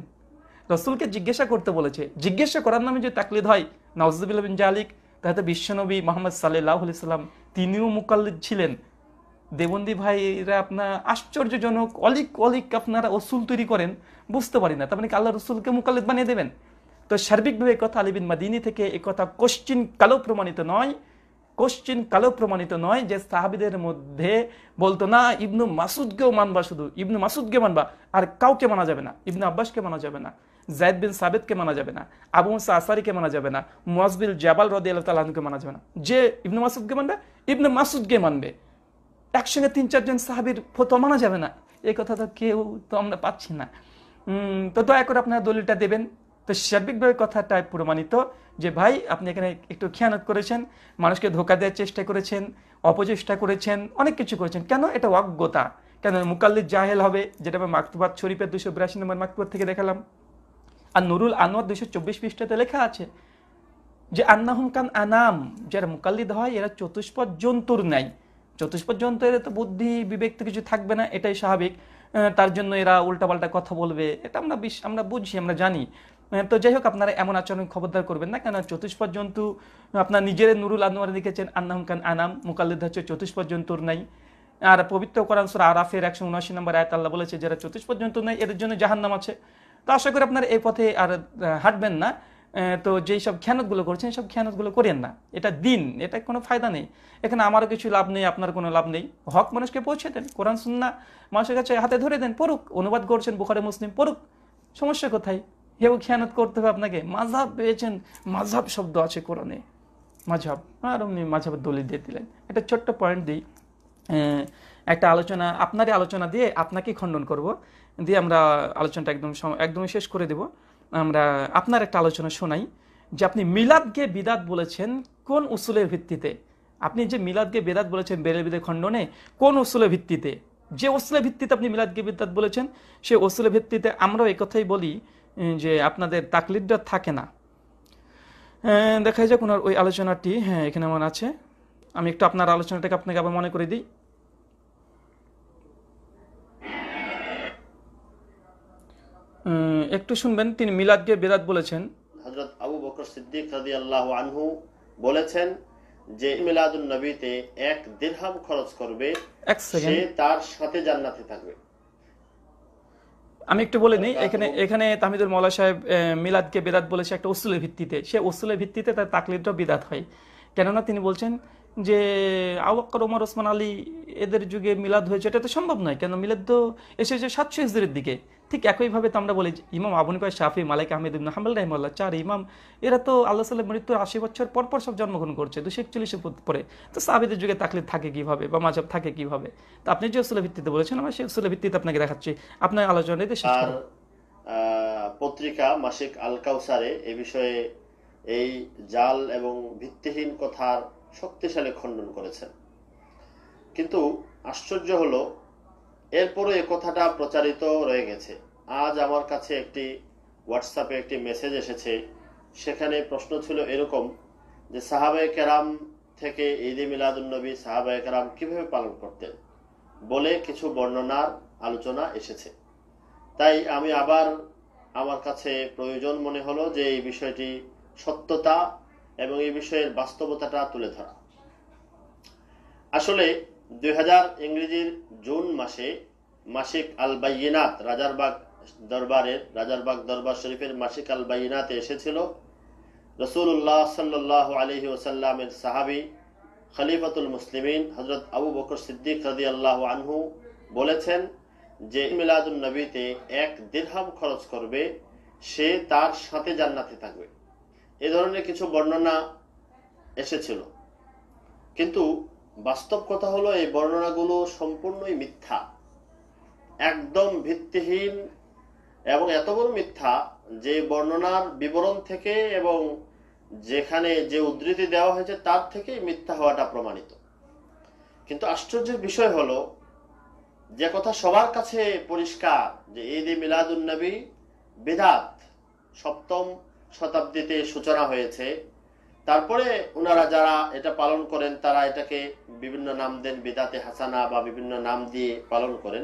রাসূলকে জিজ্ঞাসা করতে বলেছে, জিজ্ঞাসা করার নামে যদি তাকলিদ হয়, নাউযুবিল্লাহি মিন জালিক, তাহলে বিশ্বনবী মুহাম্মদ সাল্লাল্লাহু আলাইহি সাল্লাম তিনিও মুকাল্লিদ ছিলেন। দেবন্দী ভাইরা আপনার আশ্চর্যজনক অলিক অলিক আপনারা অসুল তৈরি করেন, বুঝতে পারি না, তার মানে কি আল্লাহ রসুলকে মুকাল্লিদ বানিয়ে দেবেন? তো সার্বিকভাবে কথা আলী বিন মাদিনী থেকে এই কথা কোশ্চিন কালো প্রমাণিত নয়, কোশ্চিন কালো প্রমাণিত নয় যে সাহাবিদের মধ্যে বলতো না ইবনু মাসুদকেও মানবা, শুধু ইবনু মাসুদকে মানবা, আর কাউকে মানা যাবে না, ইবনু আব্বাসকে মানা যাবে না, জায়দ বিন সাবিতকে মানা যাবে না, আবু মুসা আসারিকে মানা যাবে না, মুয়াজ বিন জাবাল রাদিয়াল্লাহু তাআলা আনহুকে মানা যাবে না। যে ইবনু মাসুদকে মানবে, ইবনু মাসুদকে মানবে, একসঙ্গে 3-4 জন সাহাবীর ফতোয়া মানা যাবে না, এই কথা তো কেউ তো আমরা পাচ্ছি না। তো দয়া করে আপনারা দলিলটা দেবেন। তো সার্বিকভাবে কথাটা প্রমাণিত যে ভাই আপনি এখানে একটু খেয়ানত করেছেন, মানুষকে ধোকা দেওয়ার চেষ্টা করেছেন, অপচেষ্টা করেছেন, অনেক কিছু করেছেন। কেন? এটা অজ্ঞতা। কেন? মুকাল্লিদ জাহেল হবে, যেটা আমি মাকতুবাত শরীফের 282 নম্বর মাকতুবাত থেকে দেখালাম। আর নুরুল আনোয়ার 224 পৃষ্ঠাতে লেখা আছে যে আন্নাহুম কান আনাম, যারা মুকাল্লিদ হয় এরা চতুষ্পদ জন্তুর নাই। চতুষ্পদ জন্তু, এর তো বুদ্ধি বিবেক তো কিছু থাকবে না, এটাই স্বাভাবিক। তার জন্য এরা উল্টাপাল্টা কথা বলবে, এটা আমরা বুঝি, আমরা জানি। তো যাই হোক, আপনারা এমন আচরণ খবরদার করবেন না, কেন চতুষ্পদ জন্তু আপনার নিজের নুরুল আনোয়ারে লিখেছেন আন্নাহুম কান আনাম, মুকাল্লিদ হচ্ছে চতুষ্পদ জন্তুর নাই। আর পবিত্র কোরআন সূরা আরাফের 179 নম্বর আয়াত আল্লাহ বলেছে যারা চতুষ্পদ জন্তু নাই এদের জন্য জাহান্নাম আছে। তো আশা করি আপনারা এই পথে আর হাঁটবেন না। তো যেই সব খেয়ানতগুলো করছেন সব খেয়ানতগুলো করেন না, এটা দিন, এটা কোনো ফায়দা নেই, এখানে আমারও কিছু লাভ নেই, আপনার কোনো লাভ নেই। হক মানুষকে পৌঁছে দেন, কোরআন সুন্নাহ মানুষের কাছে হাতে ধরে দেন, পড়ুক, অনুবাদ করছেন বুখারী মুসলিম, পড়ুক, সমস্যা কোথায়? হেউ খেয়ানত করতে হবে আপনাকে? মাযহাব পেয়েছেন, মাযহাব শব্দ আছে কোরআনে, মাযহাব, আর উনি মাযহাবের দলিল দিয়ে দিলেন। একটা ছোট্ট পয়েন্ট দিই, একটা আলোচনা, আপনারই আলোচনা দিয়ে আপনাকেই খণ্ডন করব, দিয়ে আমরা আলোচনাটা একদমই শেষ করে দেব। আমরা আপনার একটা আলোচনা শোনাই যে আপনি মিলাদকে বিদাত বলেছেন কোন উসুলের ভিত্তিতে? আপনি যে মিলাদকে বেদাত বলেছেন বেরেলবিদের খণ্ডনে, কোন উসুলের ভিত্তিতে? যে উসুলের ভিত্তিতে আপনি মিলাদকে বিদাত বলেছেন, সেই উসুলের ভিত্তিতে আমরাও এই কথাই বলি যে আপনাদের তাকলিদটা থাকে না। দেখা যাক ওনার ওই আলোচনাটি, হ্যাঁ এখানে আমার আছে, আমি একটু আপনার আলোচনাটাকে আপনাকে আবার মনে করে দিই। একটু শুনবেন, তিনি মিলাদকে বেদাত বলেছেন। হযরত আবু বকর সিদ্দিক রাদিয়াল্লাহু আনহু বলেছেন যে মিলাদুন নবীতে 1 দিরহাম খরচ করবে সে তার সাথে জান্নাতে থাকবে। আমি একটু বলে নিই, এখানে তাহমিদুল মওলা সাহেব মিলাদকে বেদাত বলেছে একটা উসুলের ভিত্তিতে, সে উসুলের ভিত্তিতে তার তাকলিদটা বিদাত হয়। কেননা তিনি বলছেন যে আবু বকর, ওমর, ওসমান আলী এদের যুগে মিলাদ হয়েছে, এটা তো সম্ভব নয়, কেন মিলাদ তো এসেছে 700 হিজরির দিকে। ঠিক একইভাবে তো আমরা বলি ইমাম আবু হানিফা, শাফি, মালিক, আহমেদ ইবনে হাম্বল রাহিমাহুল্লাহ, 4 ইমাম, এরা তো আল্লাহ সাল্লাল্লাহু মৃত্যুর 80 বছর পর পর সব জন্মগ্রহণ করছে, 241 পরে। তো সাহাবীদের যুগে তাকলিদ থাকে কিভাবে বা মাযহাব থাকে কিভাবে? তো আপনি যে উসুলের ভিত্তিতে বলেছেন, আমরা সেই উসুলের ভিত্তিতে আপনাকে দেখাচ্ছি। আপনার আলোচনাতে শেষ করুন। পত্রিকা মাসিক আল কাউসারে এই বিষয়ে এই জাল এবং ভিত্তিহীন কথার শক্তিশালী খণ্ডন করেছেন। কিন্তু আশ্চর্য হলো এরপরে এ কথাটা প্রচারিত রয়ে গেছে। আজ আমার কাছে একটি হোয়াটসঅ্যাপে একটি মেসেজ এসেছে, সেখানে প্রশ্ন ছিল এরকম যে সাহাবায়ে কেরাম থেকে ঈদে মিলাদুন্নবী সাহাবায়ে কেরাম কিভাবে পালন করতেন বলে কিছু বর্ণনার আলোচনা এসেছে। তাই আমি আবার আমার কাছে প্রয়োজন মনে হলো যে এই বিষয়টি সত্যতা এবং এই বিষয়ের বাস্তবতাটা তুলে ধরা। আসলে 2000 ইংরেজির জুন মাসে মাসিক আল বাইয়িনাত রাজারবাগ দরবার শরীফের মাসিক আল বাইয়িনাতে এসেছিল রাসূলুল্লাহ সাল্লাল্লাহু আলাইহি ওয়াসাল্লামের সাহাবী খলিফাতুল মুসলিমিন হযরত আবু বকর সিদ্দিক রাদিয়াল্লাহু আনহু বলেছেন যে মিলাদুন নবীতে 1 দিরহাম খরচ করবে সে তার সাথে জান্নাতে থাকবে। এই ধরনের কিছু বর্ণনা এসেছিল, কিন্তু বাস্তব কথা হলো এই বর্ণনাগুলো সম্পূর্ণই মিথ্যা, একদম ভিত্তিহীন, এবং এত বড় মিথ্যা যে বর্ণনার বিবরণ থেকে এবং যেখানে যে উদ্ধৃতি দেওয়া হয়েছে তার থেকে মিথ্যা হওয়াটা প্রমাণিত। কিন্তু আশ্চর্যের বিষয় হলো যে কথা সবার কাছে পরিষ্কার যে ঈদে মিলাদুন নবী বিদআত 7ম শতাব্দীতে সূচনা হয়েছে। তারপরে ওনারা যারা এটা পালন করেন তারা এটাকে বিভিন্ন নাম দেন, বিদআতে হাসানা বা বিভিন্ন নাম দিয়ে পালন করেন।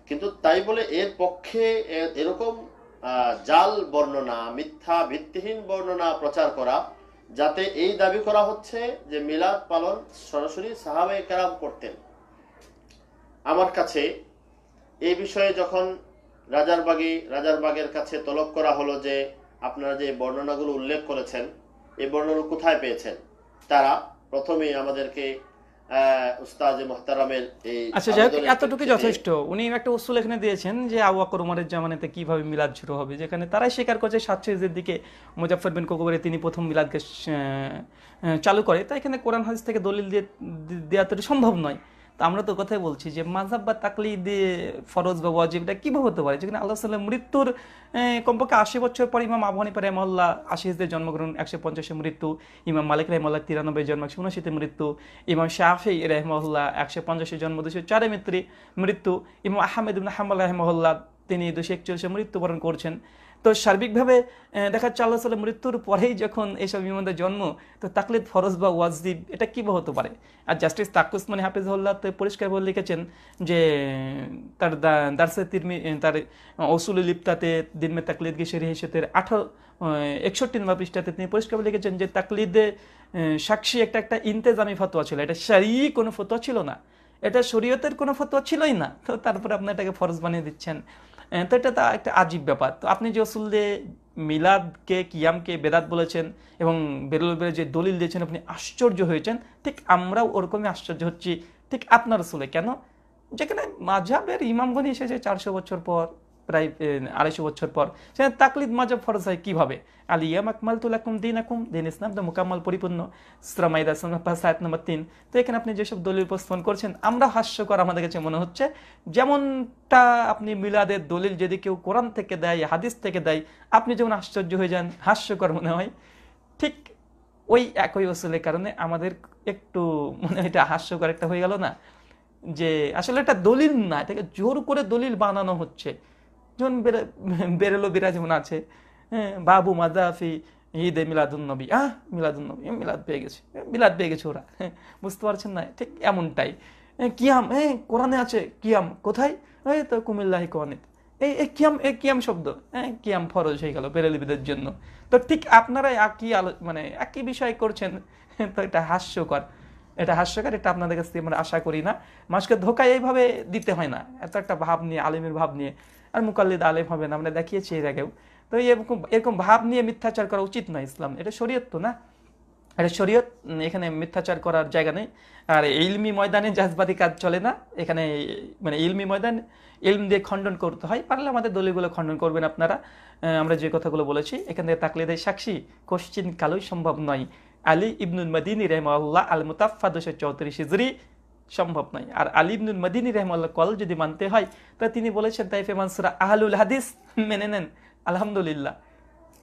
কিন্তু তাই বলে এর পক্ষে এরকম জাল বর্ণনা, মিথ্যা ভিত্তিহীন বর্ণনা প্রচার করা, যাতে এই দাবি করা হচ্ছে যে মিলাদ পালন সরাসরি সাহাবায়ে কেরাম করতেন। আমার কাছে এই বিষয়ে যখন রাজারবাগের কাছে তলব করা হলো যে আপনারা যে বর্ণনাগুলো উল্লেখ করেছেন এই বর্ণনা কোথায় পেয়েছেন, তারা প্রথমেই আমাদেরকে উস্তাদ মুহতারামের এই আচ্ছা যাই হোক, এতটুকু যথেষ্ট। উনি একটা উসুল এখানে দিয়েছেন যে আবু বকর ওমরের জামানাতে কিভাবে মিলাদ শুরু হবে, যেখানে তারাই স্বীকার করছে 700 দিকে মুজাফফর বিন কোকবরে তিনি প্রথম মিলাদকে চালু করে। তাই এখানে কোরআন হাদিস থেকে দলিল দিয়ে দেওয়া তো সম্ভব নয়। তো আমরা তো কথাই বলছি যে মাযহাব বা তাকলিদ ফরজ বা ওয়াজিব এটা কিভাবে হতে পারে, যেখানে আল্লাহ সাল্লাম মৃত্যুর কমপক্ষে 80 বছর পর ইমাম আবু হানিফা রাহিমাহুল্লাহ 80 হিজরিতে জন্মগ্রহণ, 150-এ মৃত্যু, ইমাম মালিক রাহিমাহুল্লাহ 93-এ জন্ম, 179-তে মৃত্যু, ইমাম শাফিঈ রাহিমাহুল্লাহ 150-এ জন্ম, 204-এ মৃত্যু, ইমাম আহমদ ইবনে হাম্বল রাহিমাহুল্লাহ তিনি 241-এ মৃত্যুবরণ করছেন। তো সার্বিকভাবে দেখা যাচ্ছে আল্লাহ সাল্লাম মৃত্যুর পরেই যখন এইসব ইমামদের জন্ম, তো তাকলিদ ফরজ বা ওয়াজিব এটা কিভাবে হতে পারে? আর জাস্টিস তাকুসমানি হাফিজুল্লাহ তো পরিষ্কার বলে লিখেছেন যে তার দারসে তিরমি, তার উসুলুল ইফতাতে দিন মে তাকলিদ কি শরীহ হিসেবের 61 নম্বর পৃষ্ঠাতে তিনি পরিষ্কার বলে লিখেছেন যে তাকলিদে সাক্ষী একটা ইন্তেজামি ফতোয়া ছিল, এটা শরঈ কোনো ফতোয়া ছিল না, এটা শরীয়তের কোনো ফতোয়া ছিলই না। তো তারপরে আপনি এটাকে ফরজ বানিয়ে দিচ্ছেন, তো এটা তো একটা আজীব ব্যাপার। তো আপনি যে উসুল দিয়ে মিলাদকে কিয়ামকে বেদাত বলেছেন এবং বেরোলের যে দলিল দিয়েছেন আপনি আশ্চর্য হয়েছেন, ঠিক আমরাও ওরকমই আশ্চর্য হচ্ছি ঠিক আপনার উসুলে। কেন? যেখানে মাযহাবের ইমামগণ এসেছে 400 বছর পর, প্রায় 250 বছর পর, সেখানে তাকলিদ মাযহাব ফরজ হয় কিভাবে? আল ইয়াউমা আকমালতু লাকুম দীনাকুম, দিন ইসলাম তো মুকাম্মাল পরিপূর্ণ, সূরা মাইদা 5 নম্বর 3। তো এখানে আপনি যেসব দলিল উপস্থাপন করছেন আমরা হাস্যকর আমাদের কাছে মনে হচ্ছে। যেমনটা আপনি মিলাদের দলিল যদি কেউ কোরআন থেকে দেয়, হাদিস থেকে দেয়, আপনি যেমন আশ্চর্য হয়ে যান, হাস্যকর মনে হয়, ঠিক ওই একই উসুলের কারণে আমাদের একটু মনে হয় এটা হাস্যকর একটা হয়ে গেল না, যে আসলে এটা দলিল না, এটাকে জোর করে দলিল বানানো হচ্ছে। যেমন বেরেলো বিরা যেমন আছে, বাবু মাদাফি ঈদে মিলাদুন্নবী, মিলাদুন্নবী মিলাদ পেয়ে গেছে ওরা, বুঝতে পারছেন না? ঠিক এমনটাই কিয়াম, কোরআনে আছে কিয়াম, কোথায়? এই তো কুমিল্লাহি কোরআনে এই কিয়াম শব্দ, কিয়াম ফরজ হয়ে গেল বেরেলিবিদের জন্য। তো ঠিক আপনারা একই বিষয় করছেন। তো এটা হাস্যকর, এটা আপনাদের কাছ থেকে আমরা আশা করি না। মানুষকে ধোকা এইভাবে দিতে হয় না, এত একটা ভাব নিয়ে, আলেমের ভাব নিয়ে। আর মুকাল্লিদ আলেম হবে না, আমরা দেখিয়েছি এর আগেও। তো এরকম ভাব নিয়ে মিথ্যাচার করা উচিত নয়। ইসলাম এটা শরীয়ত তো না, এটা শরীয়ত, এখানে মিথ্যাচার করার জায়গা নেই। আর ইলমি ময়দানে জাজবাদী কাজ চলে না এখানে, ইলমি ময়দান ইলম দিয়ে খণ্ডন করতে হয়। পারলে আমাদের দলিলগুলো খণ্ডন করবেন আপনারা। আমরা যে কথাগুলো বলেছি এখান থেকে তাকলিদের সাক্ষী কোশ্চিন কালোই সম্ভব নয়। আলী ইবনুল মদিনী রাহিমাহুল্লাহ আল মুতাফফা 234 হিজরি সম্ভব নয়। আর আলী ইবনুল মদিনী রাহিমাহুল্লাহ কল যদি মানতে হয় তা তিনি বলেছেন তাইফে মানসুরা আহলুল হাদিস, মেনে নেন, আলহামদুলিল্লাহ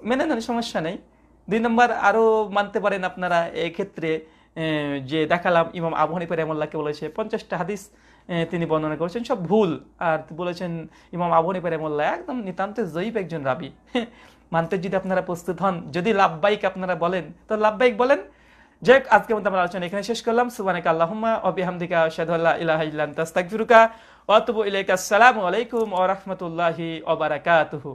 মেনে নেন, সমস্যা নেই। 2 নম্বর আরো মানতে পারেন আপনারা এক্ষেত্রে, যে দেখালাম ইমাম আবু হানিফা রাহিমাহুল্লাহকে বলেছে 50টা হাদিস তিনি বর্ণনা করেছেন সব ভুল। আর বলেছেন ইমাম আবু হানিফা রাহিমাহুল্লাহ একদম নিতান্ত জয়ীফ একজন রাবী। মানতে যদি আপনারা প্রস্তুত হন, যদি লাব্বাইক আপনারা বলেন তো লাব্বাইক বলেন। যাই হোক, আজকে মতো আমরা আলোচনা এখানে শেষ করলাম। সুবহানাকা আল্লাহুম্মা ওয়া বিহামদিকা আশহাদু আল্লা ইলাহা ইল্লা আনতা আস্তাগফিরুকা ওয়া আতুবু ইলাইকা। আসসালামু আলাইকুম ওয়া রাহমাতুল্লাহি ওয়া বারাকাতুহু।